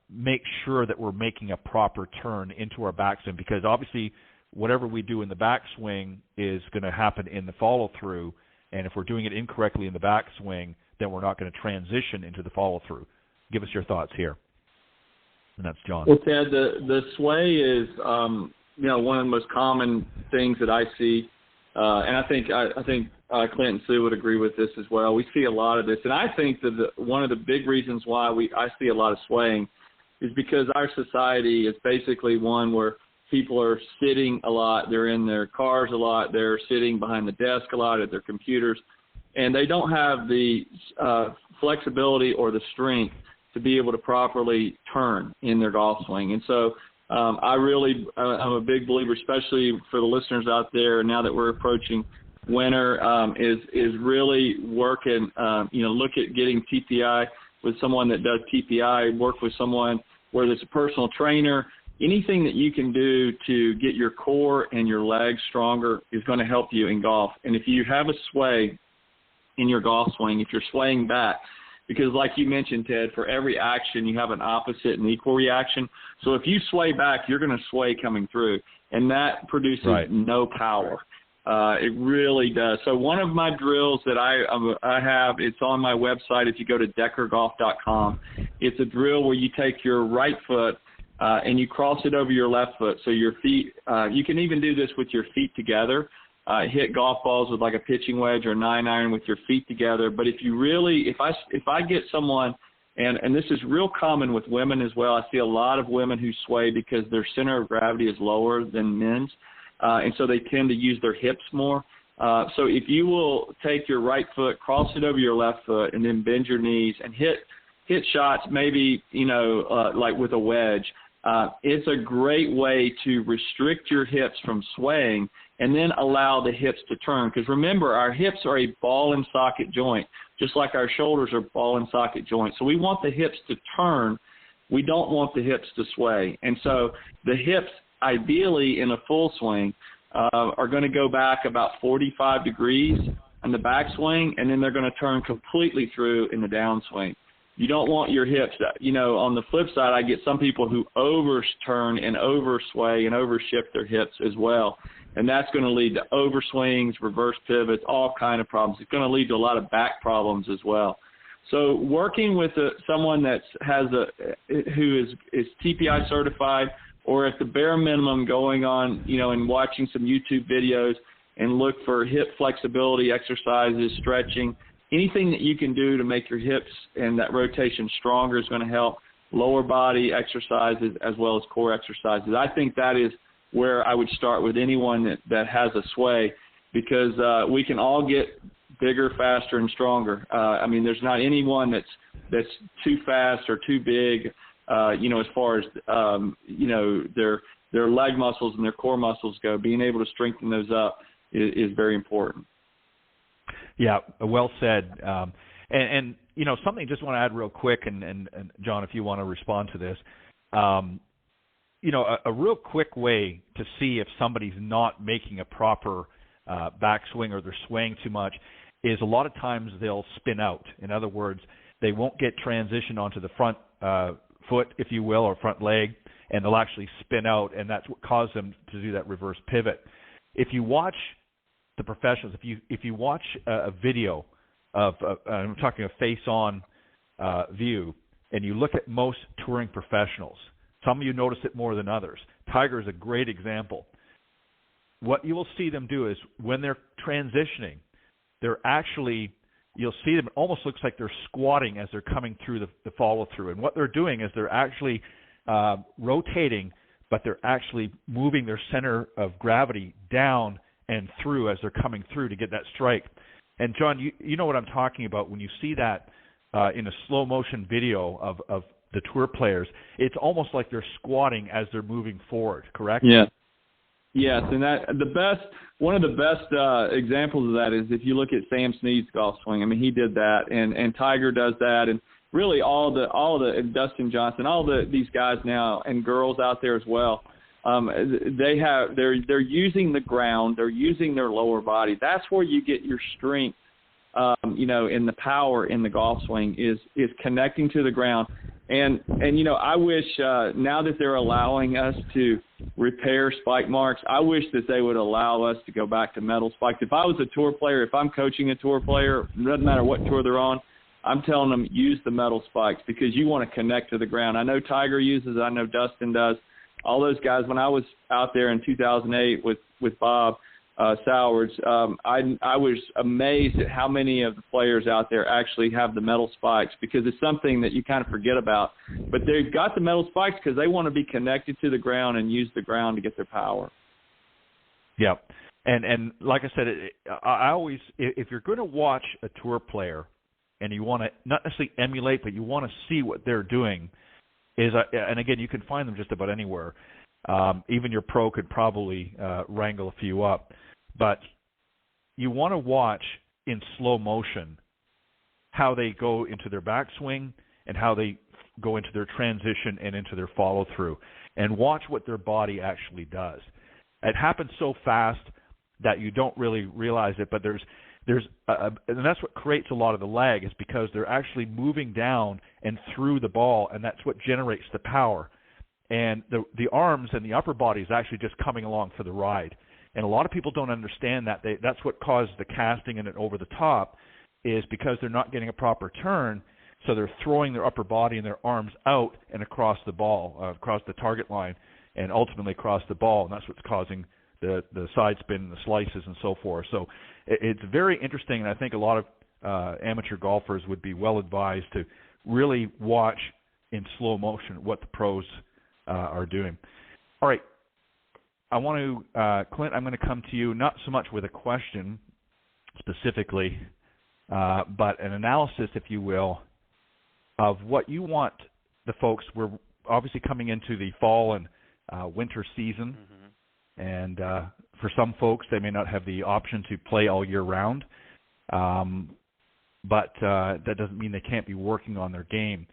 make sure that we're making a proper turn into our backswing? Because obviously whatever we do in the backswing is going to happen in the follow-through, and if we're doing it incorrectly in the backswing, then we're not going to transition into the follow-through. Give us your thoughts here. And that's John. Well, Ted, the sway is one of the most common things that I see, and I think Clint and Sue would agree with this as well. We see a lot of this, and I think that one of the big reasons why I see a lot of swaying is because our society is basically one where people are sitting a lot, they're in their cars a lot, they're sitting behind the desk a lot at their computers, and they don't have the flexibility or the strength to be able to properly turn in their golf swing. And so I'm a big believer, especially for the listeners out there now that we're approaching winter, is really working, look at getting TPI with someone that does TPI, work with someone, whether it's a personal trainer. Anything that you can do to get your core and your legs stronger is going to help you in golf. And if you have a sway in your golf swing, if you're swaying back, because like you mentioned, Ted, for every action you have an opposite and equal reaction. So if you sway back, you're going to sway coming through, and that produces no power. It really does. So one of my drills that I have, it's on my website if you go to deckergolf.com. It's a drill where you take your right foot and you cross it over your left foot. So your feet, you can even do this with your feet together. Hit golf balls with like a pitching wedge or 9-iron with your feet together. But if you really, if I get someone, and this is real common with women as well, I see a lot of women who sway because their center of gravity is lower than men's, and so they tend to use their hips more. So if you will take your right foot, cross it over your left foot, and then bend your knees and hit shots, maybe, like with a wedge, it's a great way to restrict your hips from swaying and then allow the hips to turn. Because remember, our hips are a ball and socket joint, just like our shoulders are ball and socket joints. So we want the hips to turn. We don't want the hips to sway. And so the hips, ideally in a full swing, are going to go back about 45 degrees in the backswing, and then they're going to turn completely through in the downswing. You don't want your hips. On the flip side, I get some people who overturn and oversway and overshift their hips as well. And that's going to lead to overswings, reverse pivots, all kind of problems. It's going to lead to a lot of back problems as well. So working with someone who is TPI certified, or at the bare minimum going on, and watching some YouTube videos and look for hip flexibility exercises, stretching, anything that you can do to make your hips and that rotation stronger is going to help. Lower body exercises as well as core exercises. I think that is where I would start with anyone that has a sway, because we can all get bigger, faster, and stronger. There's not anyone that's too fast or too big, as far as, their leg muscles and their core muscles go. Being able to strengthen those up is very important. Yeah, well said. And something I just want to add real quick, and John, if you want to respond to this, a real quick way to see if somebody's not making a proper backswing or they're swaying too much is a lot of times they'll spin out. In other words, they won't get transition onto the front foot, if you will, or front leg, and they'll actually spin out, and that's what caused them to do that reverse pivot. If you watch the professionals, if you watch a video of, I'm talking a face-on view, and you look at most touring professionals, some of you notice it more than others. Tiger is a great example. What you will see them do is when they're transitioning, they're actually, you'll see them, it almost looks like they're squatting as they're coming through the follow-through. And what they're doing is they're actually rotating, but they're actually moving their center of gravity down and through as they're coming through to get that strike. And John, you know what I'm talking about when you see that in a slow motion video of the tour players. It's almost like they're squatting as they're moving forward, correct? Yeah. Yes, and one of the best examples of that is if you look at Sam Snead's golf swing. He did that, and Tiger does that, and really all the Dustin Johnson, these guys now and girls out there as well. They're using the ground, they're using their lower body. That's where you get your strength, in the power in the golf swing is connecting to the ground. And I wish now that they're allowing us to repair spike marks, I wish that they would allow us to go back to metal spikes. If I was a tour player, if I'm coaching a tour player, it doesn't matter what tour they're on, I'm telling them use the metal spikes because you want to connect to the ground. I know Tiger uses it. I know Dustin does. All those guys, when I was out there in 2008 with Bob Sowards, I was amazed at how many of the players out there actually have the metal spikes because it's something that you kind of forget about. But they've got the metal spikes because they want to be connected to the ground and use the ground to get their power. Yeah. And like I said, I always, if you're going to watch a tour player and you want to not necessarily emulate, but you want to see what they're doing, and again, you can find them just about anywhere. Even your pro could probably wrangle a few up. But you want to watch in slow motion how they go into their backswing and how they go into their transition and into their follow-through, and watch what their body actually does. It happens so fast that you don't really realize it, but and that's what creates a lot of the lag, is because they're actually moving down and through the ball, and that's what generates the power. And the arms and the upper body is actually just coming along for the ride. And a lot of people don't understand that. That's what caused the casting and it over the top, is because they're not getting a proper turn, so they're throwing their upper body and their arms out and across the ball, across the target line, and ultimately across the ball, and that's what's causing the side spin and the slices and so forth. So it's very interesting, and I think a lot of amateur golfers would be well advised to really watch in slow motion what the pros are doing. All right. I want to, Clint, I'm going to come to you not so much with a question specifically, but an analysis, if you will, of what you want the folks. We're obviously coming into the fall and winter season, and for some folks, they may not have the option to play all year round, but that doesn't mean they can't be working on their game.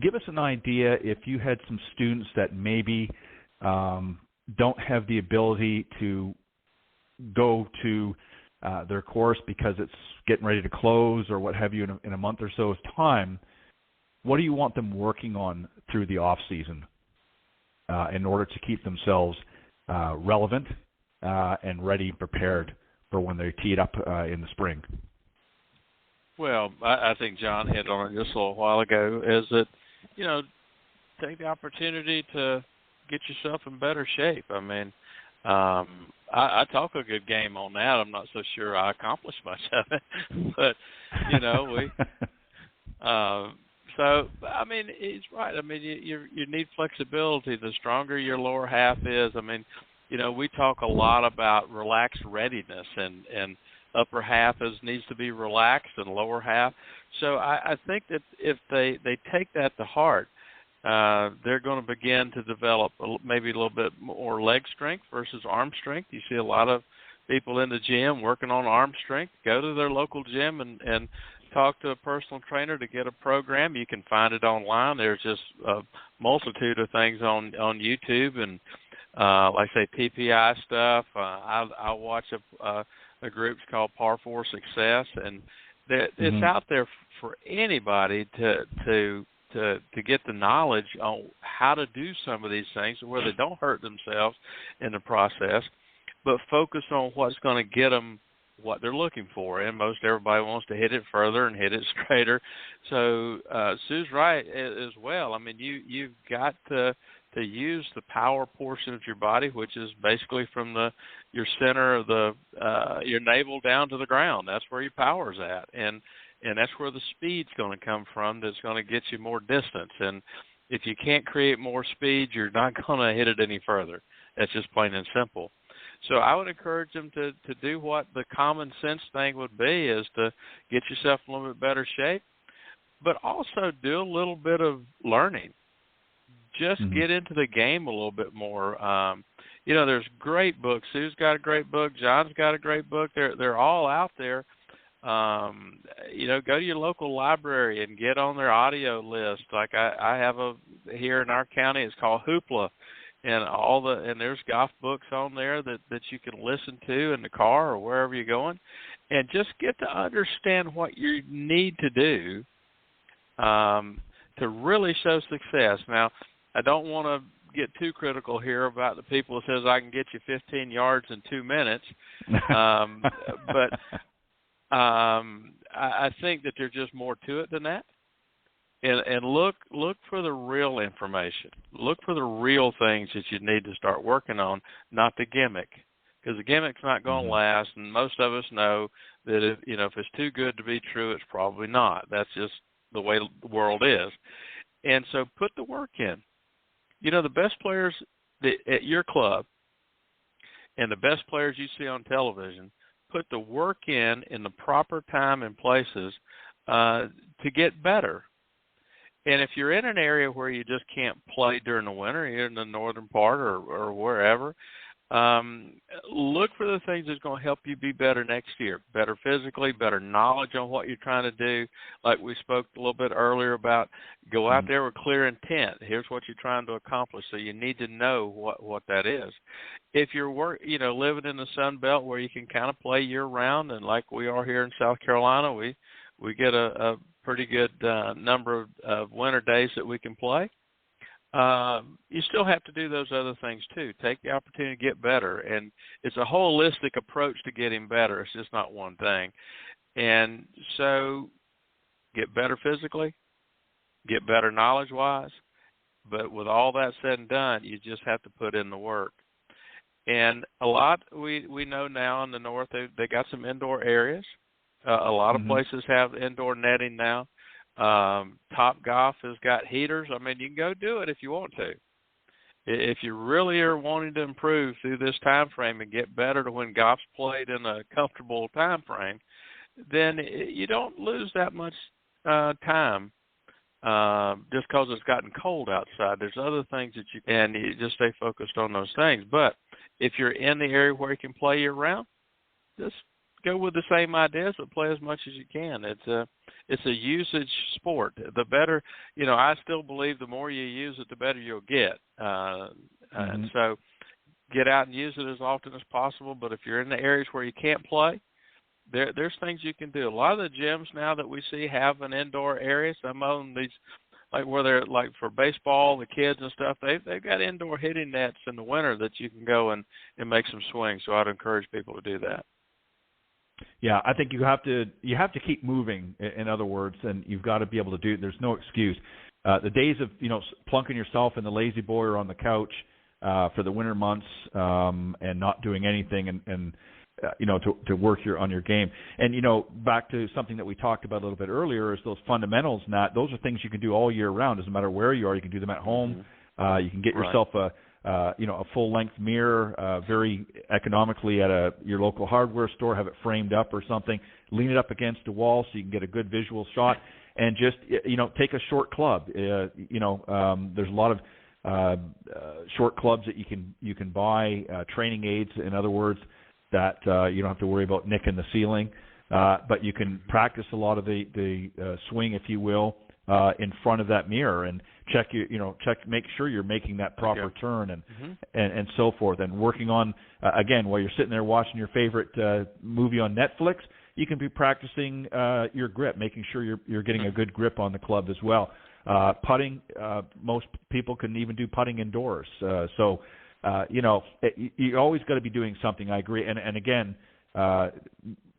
Give us an idea if you had some students that maybe don't have the ability to go to their course because it's getting ready to close or what have you in a month or so's time. What do you want them working on through the off season in order to keep themselves relevant and ready, prepared for when they tee it up in the spring? Well, I think John hit on it just a little while ago, is that, take the opportunity to get yourself in better shape. I mean, I talk a good game on that. I'm not so sure I accomplished much of it, but, we so, I mean, he's right. I mean, you need flexibility. The stronger your lower half is, I mean, we talk a lot about relaxed readiness, and upper half needs to be relaxed and lower half. So I think that if they take that to heart, they're going to begin to develop maybe a little bit more leg strength versus arm strength. You see a lot of people in the gym working on arm strength. Go to their local gym and talk to a personal trainer to get a program. You can find it online. There's just a multitude of things on YouTube, and like I say, PPI stuff. I watch a group's called Par 4 Success, and it's out there for anybody to get the knowledge on how to do some of these things where they don't hurt themselves in the process, but focus on what's going to get them what they're looking for. And most everybody wants to hit it further and hit it straighter. So Sue's right as well. I mean, you've got to use the power portion of your body, which is basically from your center of your navel down to the ground. That's where your power's at, and that's where the speed's going to come from. That's going to get you more distance. And if you can't create more speed, you're not going to hit it any further. That's just plain and simple. So I would encourage them to do what the common sense thing would be, is to get yourself in a little bit better shape, but also do a little bit of learning. Just get into the game a little bit more. There's great books. Sue's got a great book. John's got a great book. They're all out there. Go to your local library and get on their audio list. Like I have here in our county, it's called Hoopla, and there's golf books on there that you can listen to in the car or wherever you're going, and just get to understand what you need to do to really show success. Now, I don't want to get too critical here about the people that says I can get you 15 yards in 2 minutes, but I think that there's just more to it than that. And look for the real information. Look for the real things that you need to start working on, not the gimmick, because the gimmick's not going to last. And most of us know that if it's too good to be true, it's probably not. That's just the way the world is. And so put the work in. The best players at your club and the best players you see on television, put the work in the proper time and places to get better. And if you're in an area where you just can't play during the winter, you're in the northern part or wherever, look for the things that's going to help you be better next year, better physically, better knowledge on what you're trying to do. Like we spoke a little bit earlier about, go out there with clear intent. Here's what you're trying to accomplish, so you need to know what that is. If you're living in the Sun Belt where you can kind of play year-round, and like we are here in South Carolina, we get a pretty good number of winter days that we can play. You still have to do those other things too. Take the opportunity to get better, and it's a holistic approach to getting better. It's just not one thing. And so get better physically, get better knowledge-wise, but with all that said and done, you just have to put in the work. And a lot we know now in the north, they got some indoor areas. A lot of places have indoor netting now. Top Golf has got heaters. I mean, you can go do it if you want to. If you really are wanting to improve through this time frame and get better to when golf's played in a comfortable time frame, then you don't lose that much time just because it's gotten cold outside. There's other things that and you just stay focused on those things. But if you're in the area where you can play year-round, just go with the same ideas, but play as much as you can. It's a usage sport. The better, I still believe the more you use it, the better you'll get. And so get out and use it as often as possible. But if you're in the areas where you can't play, there's things you can do. A lot of the gyms now that we see have an indoor area. Some of them, these, like where they're like for baseball, the kids and stuff, they've got indoor hitting nets in the winter that you can go and make some swings. So I'd encourage people to do that. Yeah, I think you have to keep moving. In other words, and you've got to be able to do. There's no excuse. The days of plunking yourself in the lazy boy or on the couch for the winter months and not doing anything and to work on your game. And back to something that we talked about a little bit earlier is those fundamentals. And those are things you can do all year round. Doesn't matter where you are. You can do them at home. You can get yourself a full-length mirror very economically at your local hardware store, have it framed up or something, lean it up against a wall so you can get a good visual shot, and just, take a short club. There's a lot of short clubs that you can buy, training aids, in other words, that you don't have to worry about nicking the ceiling. But you can practice a lot of the swing, if you will, in front of that mirror and make sure you're making that proper turn and so forth, and working on again while you're sitting there watching your favorite movie on Netflix, you can be practicing your grip, making sure you're getting a good grip on the club as well. Putting, most people can even do putting indoors, so you always got to be doing something. I agree, and again,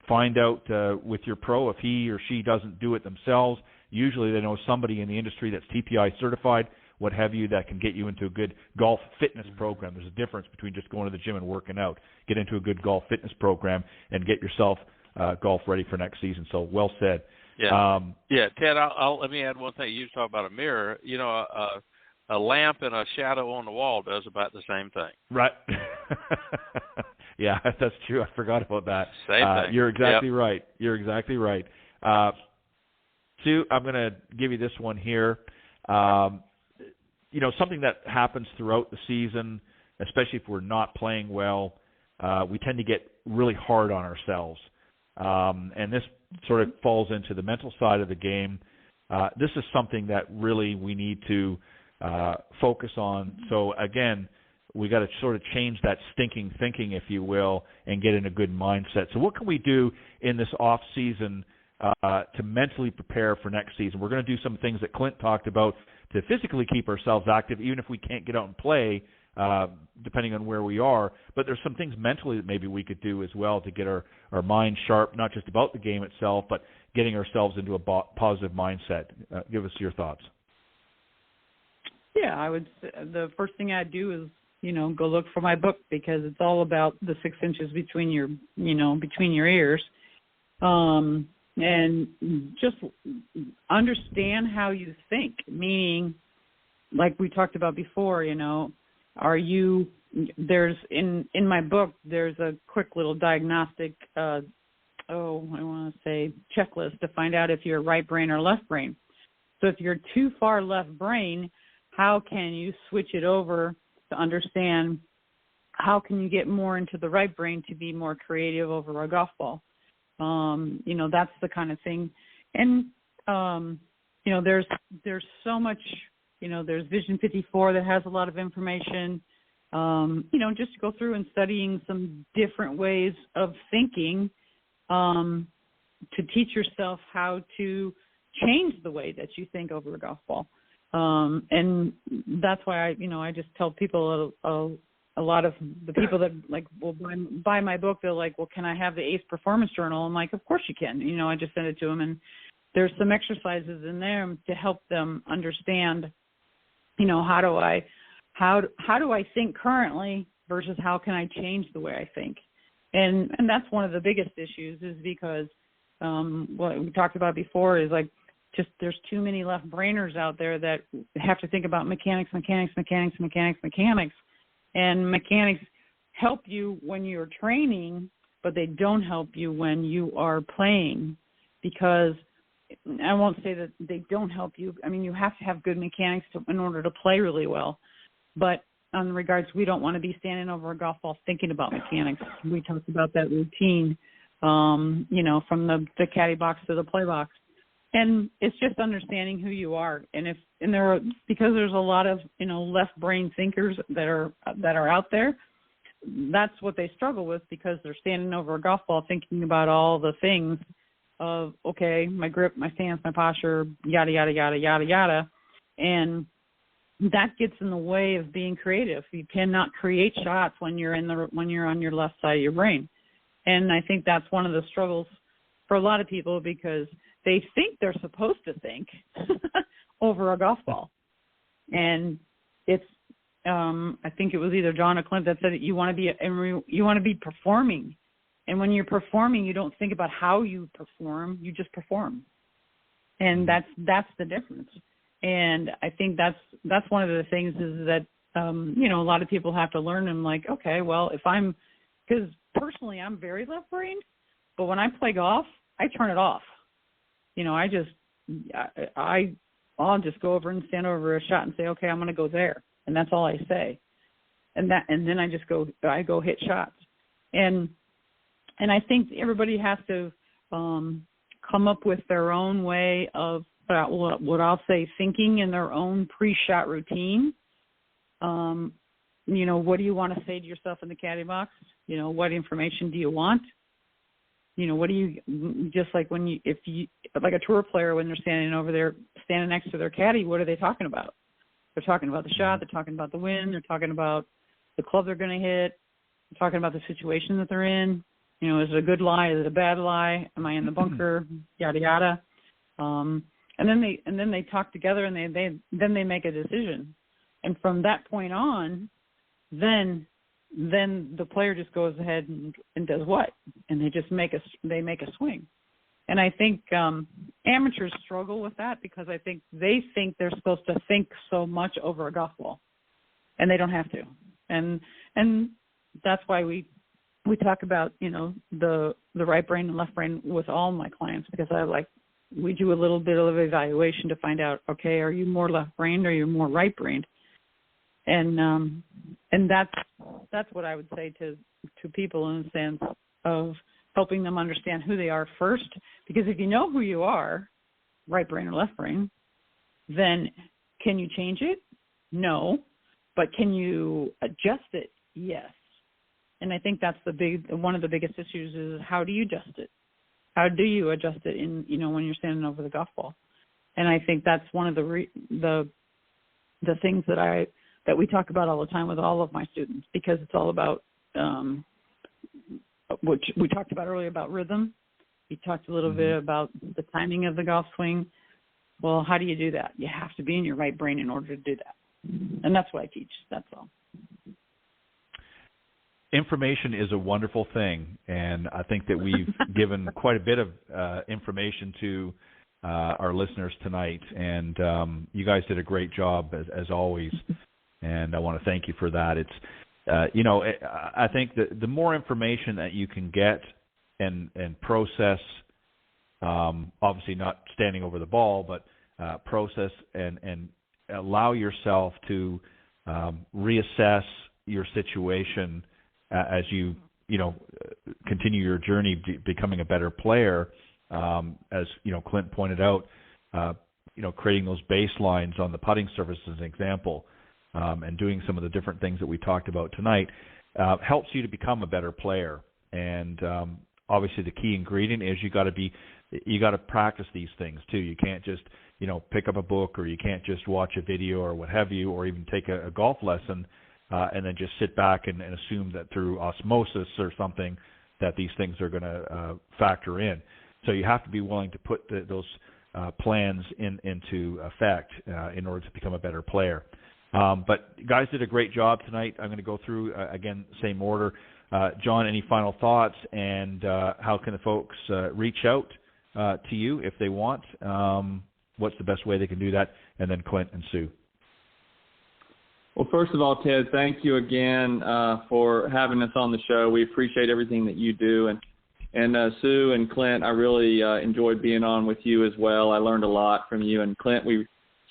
find out with your pro if he or she doesn't do it themselves. Usually they know somebody in the industry that's TPI certified, what have you, that can get you into a good golf fitness program. There's a difference between just going to the gym and working out. Get into a good golf fitness program and get yourself golf ready for next season. So well said. Yeah, Ted, I'll let me add one thing. You talk about a mirror. A lamp and a shadow on the wall does about the same thing. Right. Yeah, that's true. I forgot about that. Same thing. You're exactly right. You're exactly right. Sue, I'm going to give you this one here. Something that happens throughout the season, especially if we're not playing well, we tend to get really hard on ourselves. And this sort of falls into the mental side of the game. This is something that really we need to focus on. So, again, we got to sort of change that stinking thinking, if you will, and get in a good mindset. So what can we do in this off season to mentally prepare for next season? We're going to do some things that Clint talked about to physically keep ourselves active, even if we can't get out and play, depending on where we are. But there's some things mentally that maybe we could do as well to get our mind sharp, not just about the game itself, but getting ourselves into a positive mindset. Give us your thoughts. Yeah, I would say the first thing I'd do is, go look for my book, because it's all about the 6 inches between your ears. And just understand how you think, meaning, like we talked about before, there's in my book, there's a quick little diagnostic, checklist to find out if you're right brain or left brain. So if you're too far left brain, how can you switch it over to understand how can you get more into the right brain to be more creative over a golf ball? That's the kind of thing. And, there's so much, there's Vision 54 that has a lot of information, just to go through and studying some different ways of thinking, to teach yourself how to change the way that you think over a golf ball. And that's why I just tell people a lot of the people that will buy my book, they're like, well, can I have the ACE Performance Journal? I'm like, of course you can. I just send it to them, and there's some exercises in there to help them understand, how do I think currently versus how can I change the way I think? And that's one of the biggest issues, is because what we talked about before is just there's too many left brainers out there that have to think about mechanics. And mechanics help you when you're training, but they don't help you when you are playing, because I won't say that they don't help you. I mean, you have to have good mechanics in order to play really well. But on regards, we don't want to be standing over a golf ball thinking about mechanics. We talked about that routine, from the caddy box to the play box. And it's just understanding who you are, because there's a lot of left brain thinkers that are out there. That's what they struggle with, because they're standing over a golf ball thinking about all the things of, okay, my grip, my stance, my posture, yada yada yada yada yada, and that gets in the way of being creative. You cannot create shots when you're on your left side of your brain. And I think that's one of the struggles for a lot of people because they think they're supposed to think over a golf ball. And it's, I think it was either John or Clint that said that you want to be performing. And when you're performing, you don't think about how you perform, you just perform. And that's the difference. And I think that's one of the things is that, a lot of people have to learn. I'm like, okay, well, because personally I'm very left-brained, but when I play golf, I turn it off. I'll just go over and stand over a shot and say, okay, I'm going to go there. And that's all I say. And then I go hit shots. And I think everybody has to come up with their own way of what I'll say thinking in their own pre-shot routine. What do you want to say to yourself in the caddy box? What information do you want? What do you, just like like a tour player, when they're standing next to their caddy, what are they talking about? They're talking about the shot, they're talking about the wind, they're talking about the club they're going to hit, they're talking about the situation that they're in. Is it a good lie? Is it a bad lie? Am I in the bunker? Yada, yada. And then they talk together and then they make a decision. And from that point on, then the player just goes ahead and does what? And they just make a swing. And I think amateurs struggle with that because I think they think they're supposed to think so much over a golf ball, and they don't have to. And that's why we talk about the right brain and left brain with all my clients, because we do a little bit of evaluation to find out, okay, are you more left brained or are you more right brained? And that's what I would say to people in the sense of helping them understand who they are first. Because if you know who you are, right brain or left brain, then can you change it? No. But can you adjust it? Yes. And I think that's one of the biggest issues is how do you adjust it? How do you adjust it when you're standing over the golf ball? And I think that's one of the things that we talk about all the time with all of my students, because it's all about which we talked about earlier about rhythm. We talked a little bit about the timing of the golf swing. Well, how do you do that? You have to be in your right brain in order to do that. And that's what I teach. That's all. Information is a wonderful thing, and I think that we've given quite a bit of information to our listeners tonight, and you guys did a great job as always, and I want to thank you for that. It's I think that the more information that you can get and process, obviously not standing over the ball, but process and allow yourself to reassess your situation as you continue your journey becoming a better player. As Clint pointed out, creating those baselines on the putting surface as an example, and doing some of the different things that we talked about tonight helps you to become a better player. And obviously, the key ingredient is you got to practice these things too. You can't just pick up a book, or you can't just watch a video or what have you, or even take a golf lesson and then just sit back and assume that through osmosis or something that these things are going to factor in. So you have to be willing to put those plans into effect in order to become a better player. But you guys did a great job tonight. I'm going to go through, again, same order. John, any final thoughts, and how can the folks reach out to you if they want? What's the best way they can do that? And then Clint and Sue. Well, first of all, Ted, thank you again for having us on the show. We appreciate everything that you do. And Sue and Clint, I really enjoyed being on with you as well. I learned a lot from you. And Clint,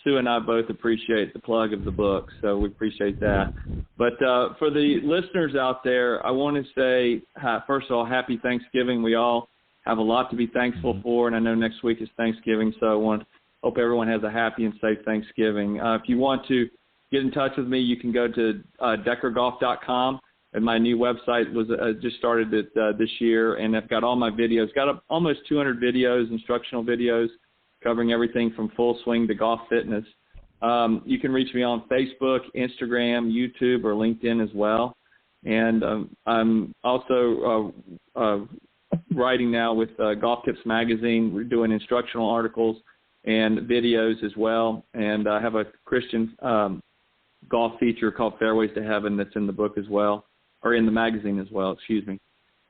Sue and I both appreciate the plug of the book, so we appreciate that. But for the listeners out there, I want to say, first of all, happy Thanksgiving. We all have a lot to be thankful for, and I know next week is Thanksgiving, so I hope everyone has a happy and safe Thanksgiving. If you want to get in touch with me, you can go to deckergolf.com, and my new website was just started this year, and I've got all my videos. Got almost 200 videos, instructional videos, covering everything from full swing to golf fitness. You can reach me on Facebook, Instagram, YouTube, or LinkedIn as well. And I'm also writing now with Golf Tips Magazine. We're doing instructional articles and videos as well. And I have a Christian golf feature called Fairways to Heaven that's in the book as well, or in the magazine as well, excuse me.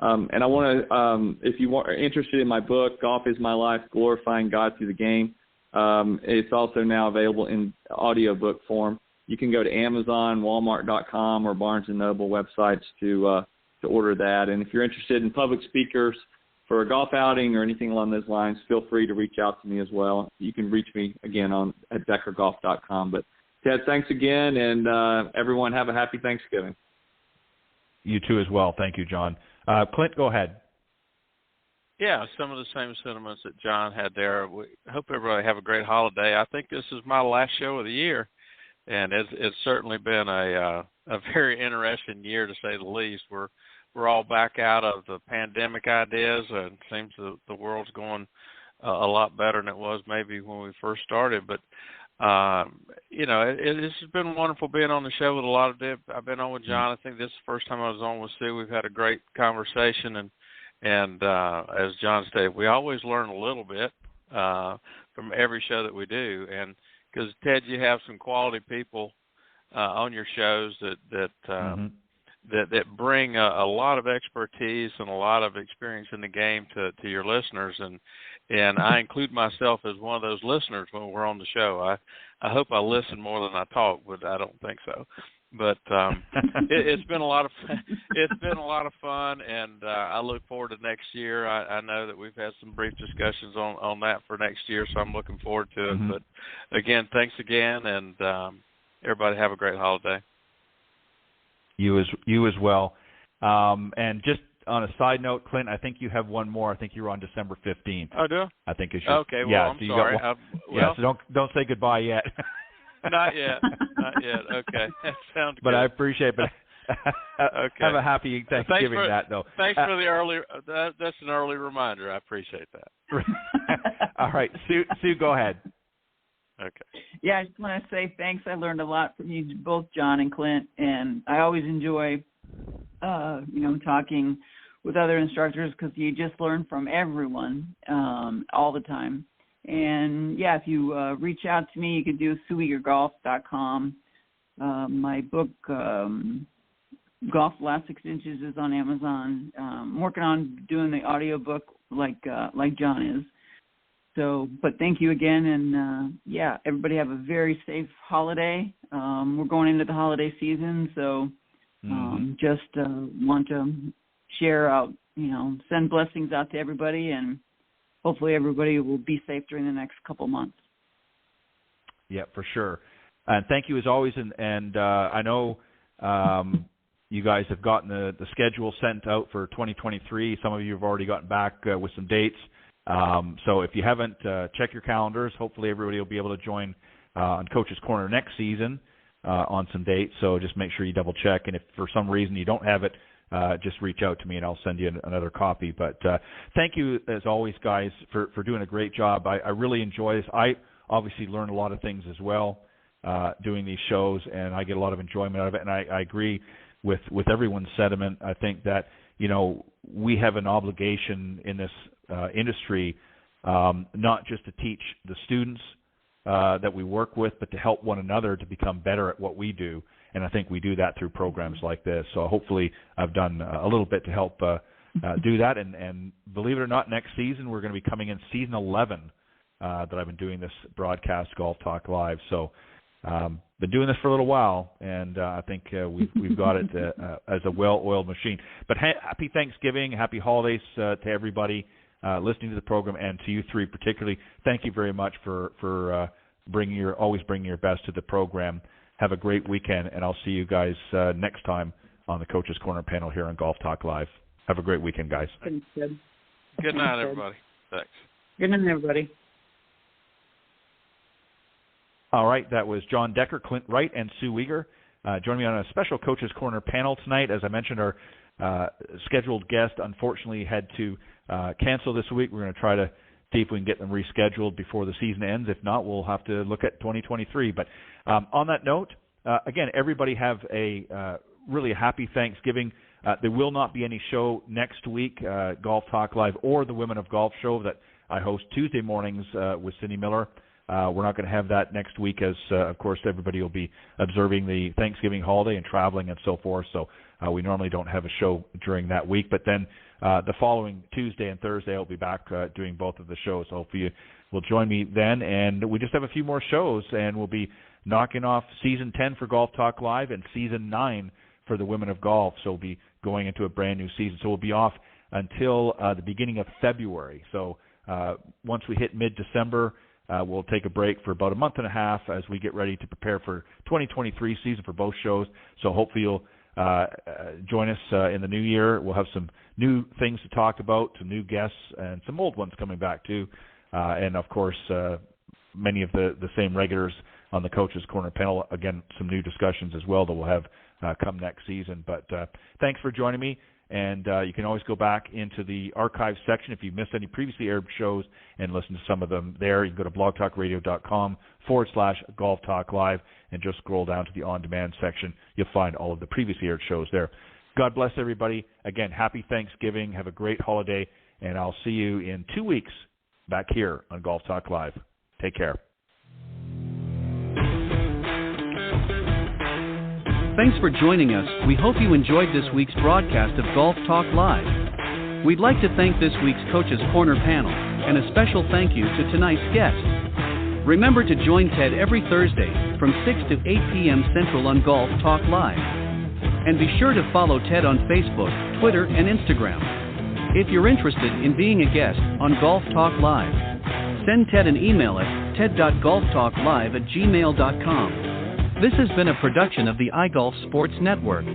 And I want to, if you are interested in my book, Golf is My Life, Glorifying God Through the Game, it's also now available in audiobook form. You can go to Amazon, Walmart.com, or Barnes & Noble websites to order that. And if you're interested in public speakers for a golf outing or anything along those lines, feel free to reach out to me as well. You can reach me, again, at deckergolf.com. But, Ted, thanks again, and everyone have a happy Thanksgiving. You too as well. Thank you, John. Clint, go ahead. Yeah, some of the same sentiments that John had there. We hope everybody have a great holiday. I think this is my last show of the year, and it's certainly been a very interesting year, to say the least. We're all back out of the pandemic ideas, and it seems the world's going a lot better than it was maybe when we first started. But it's been wonderful being on the show with a lot of dip. I've been on with John. I think this is the first time I was on with Sue. We've had a great conversation, and as John stated, we always learn a little bit from every show that we do. And because, Ted, you have some quality people on your shows that bring a lot of expertise and a lot of experience in the game to your listeners, and I include myself as one of those listeners when we're on the show. I hope I listen more than I talk, but I don't think so. But it's been a lot of fun, and I look forward to next year. I know that we've had some brief discussions on that for next year, so I'm looking forward to it. But again, thanks again, and everybody have a great holiday. You as well. And just on a side note, Clint, I think you have one more. I think you're on December 15th. Oh, do I? I think it should. Okay, well, I'm sorry. So don't say goodbye yet. Not yet. Okay, that sounds good. But I appreciate it. But okay. Have a happy Thanksgiving, though. Thanks for the early. That's an early reminder. I appreciate that. All right, Sue, go ahead. Okay. Yeah, I just want to say thanks. I learned a lot from you, both John and Clint, and I always enjoy, talking with other instructors because you just learn from everyone all the time. And yeah, if you reach out to me, you can do SueWiegerGolf.com. My book, Golf Last 6 Inches, is on Amazon. I'm working on doing the audiobook like John is. So, but thank you again, and everybody have a very safe holiday. We're going into the holiday season, so just want to share out, send blessings out to everybody, and hopefully everybody will be safe during the next couple months. Yeah, for sure. And thank you as always, and I know you guys have gotten the schedule sent out for 2023. Some of you have already gotten back with some dates. So if you haven't, check your calendars. Hopefully everybody will be able to join on Coach's Corner next season on some dates. So just make sure you double check. And if for some reason you don't have it, just reach out to me and I'll send you another copy. But thank you, as always, guys, for doing a great job. I really enjoy this. I obviously learn a lot of things as well doing these shows, and I get a lot of enjoyment out of it. And I agree with everyone's sentiment. I think that, we have an obligation in this industry, not just to teach the students that we work with, but to help one another to become better at what we do. And I think we do that through programs like this. So hopefully I've done a little bit to help do that. And believe it or not, next season we're going to be coming in season 11 that I've been doing this broadcast, Golf Talk Live. So been doing this for a little while, and I think we've got it as a well-oiled machine. But happy Thanksgiving, happy holidays to everybody listening to the program, and to you three particularly. Thank you very much for always bringing your best to the program. Have a great weekend, and I'll see you guys next time on the Coach's Corner panel here on Golf Talk Live. Have a great weekend, guys. Thanks, Ted. Good night, everybody. Thanks. Good night, everybody. All right, that was John Decker, Clint Wright, and Sue Wieger. Joining me on a special Coach's Corner panel tonight. As I mentioned, our scheduled guest unfortunately had to cancel this week. We're going to try to see if we can get them rescheduled before the season ends. If not, we'll have to look at 2023. But on that note, again, everybody have a really a happy Thanksgiving. There will not be any show next week, Golf Talk Live or the Women of Golf show that I host Tuesday mornings with Cindy Miller. We're not going to have that next week as, of course, everybody will be observing the Thanksgiving holiday and traveling and so forth. So we normally don't have a show during that week. But then the following Tuesday and Thursday, I'll be back doing both of the shows. So hopefully you will join me then. And we just have a few more shows, and we'll be knocking off Season 10 for Golf Talk Live and Season 9 for the Women of Golf. So we'll be going into a brand new season. So we'll be off until the beginning of February. So once we hit mid-December, we'll take a break for about a month and a half as we get ready to prepare for 2023 season for both shows. So hopefully you'll join us in the new year. We'll have some new things to talk about, some new guests, and some old ones coming back too. And, of course, many of the same regulars on the Coach's Corner panel. Again, some new discussions as well that we'll have come next season. But thanks for joining me. And you can always go back into the archive section if you missed any previously aired shows and listen to some of them there. You can go to blogtalkradio.com/Golf Talk Live and just scroll down to the on-demand section. You'll find all of the previously aired shows there. God bless everybody. Again, happy Thanksgiving. Have a great holiday. And I'll see you in 2 weeks back here on Golf Talk Live. Take care. Thanks for joining us. We hope you enjoyed this week's broadcast of Golf Talk Live. We'd like to thank this week's Coach's Corner panel, and a special thank you to tonight's guest. Remember to join Ted every Thursday from 6 to 8 p.m. Central on Golf Talk Live. And be sure to follow Ted on Facebook, Twitter, and Instagram. If you're interested in being a guest on Golf Talk Live, send Ted an email at ted.golftalklive@gmail.com. This has been a production of the iGolf Sports Network.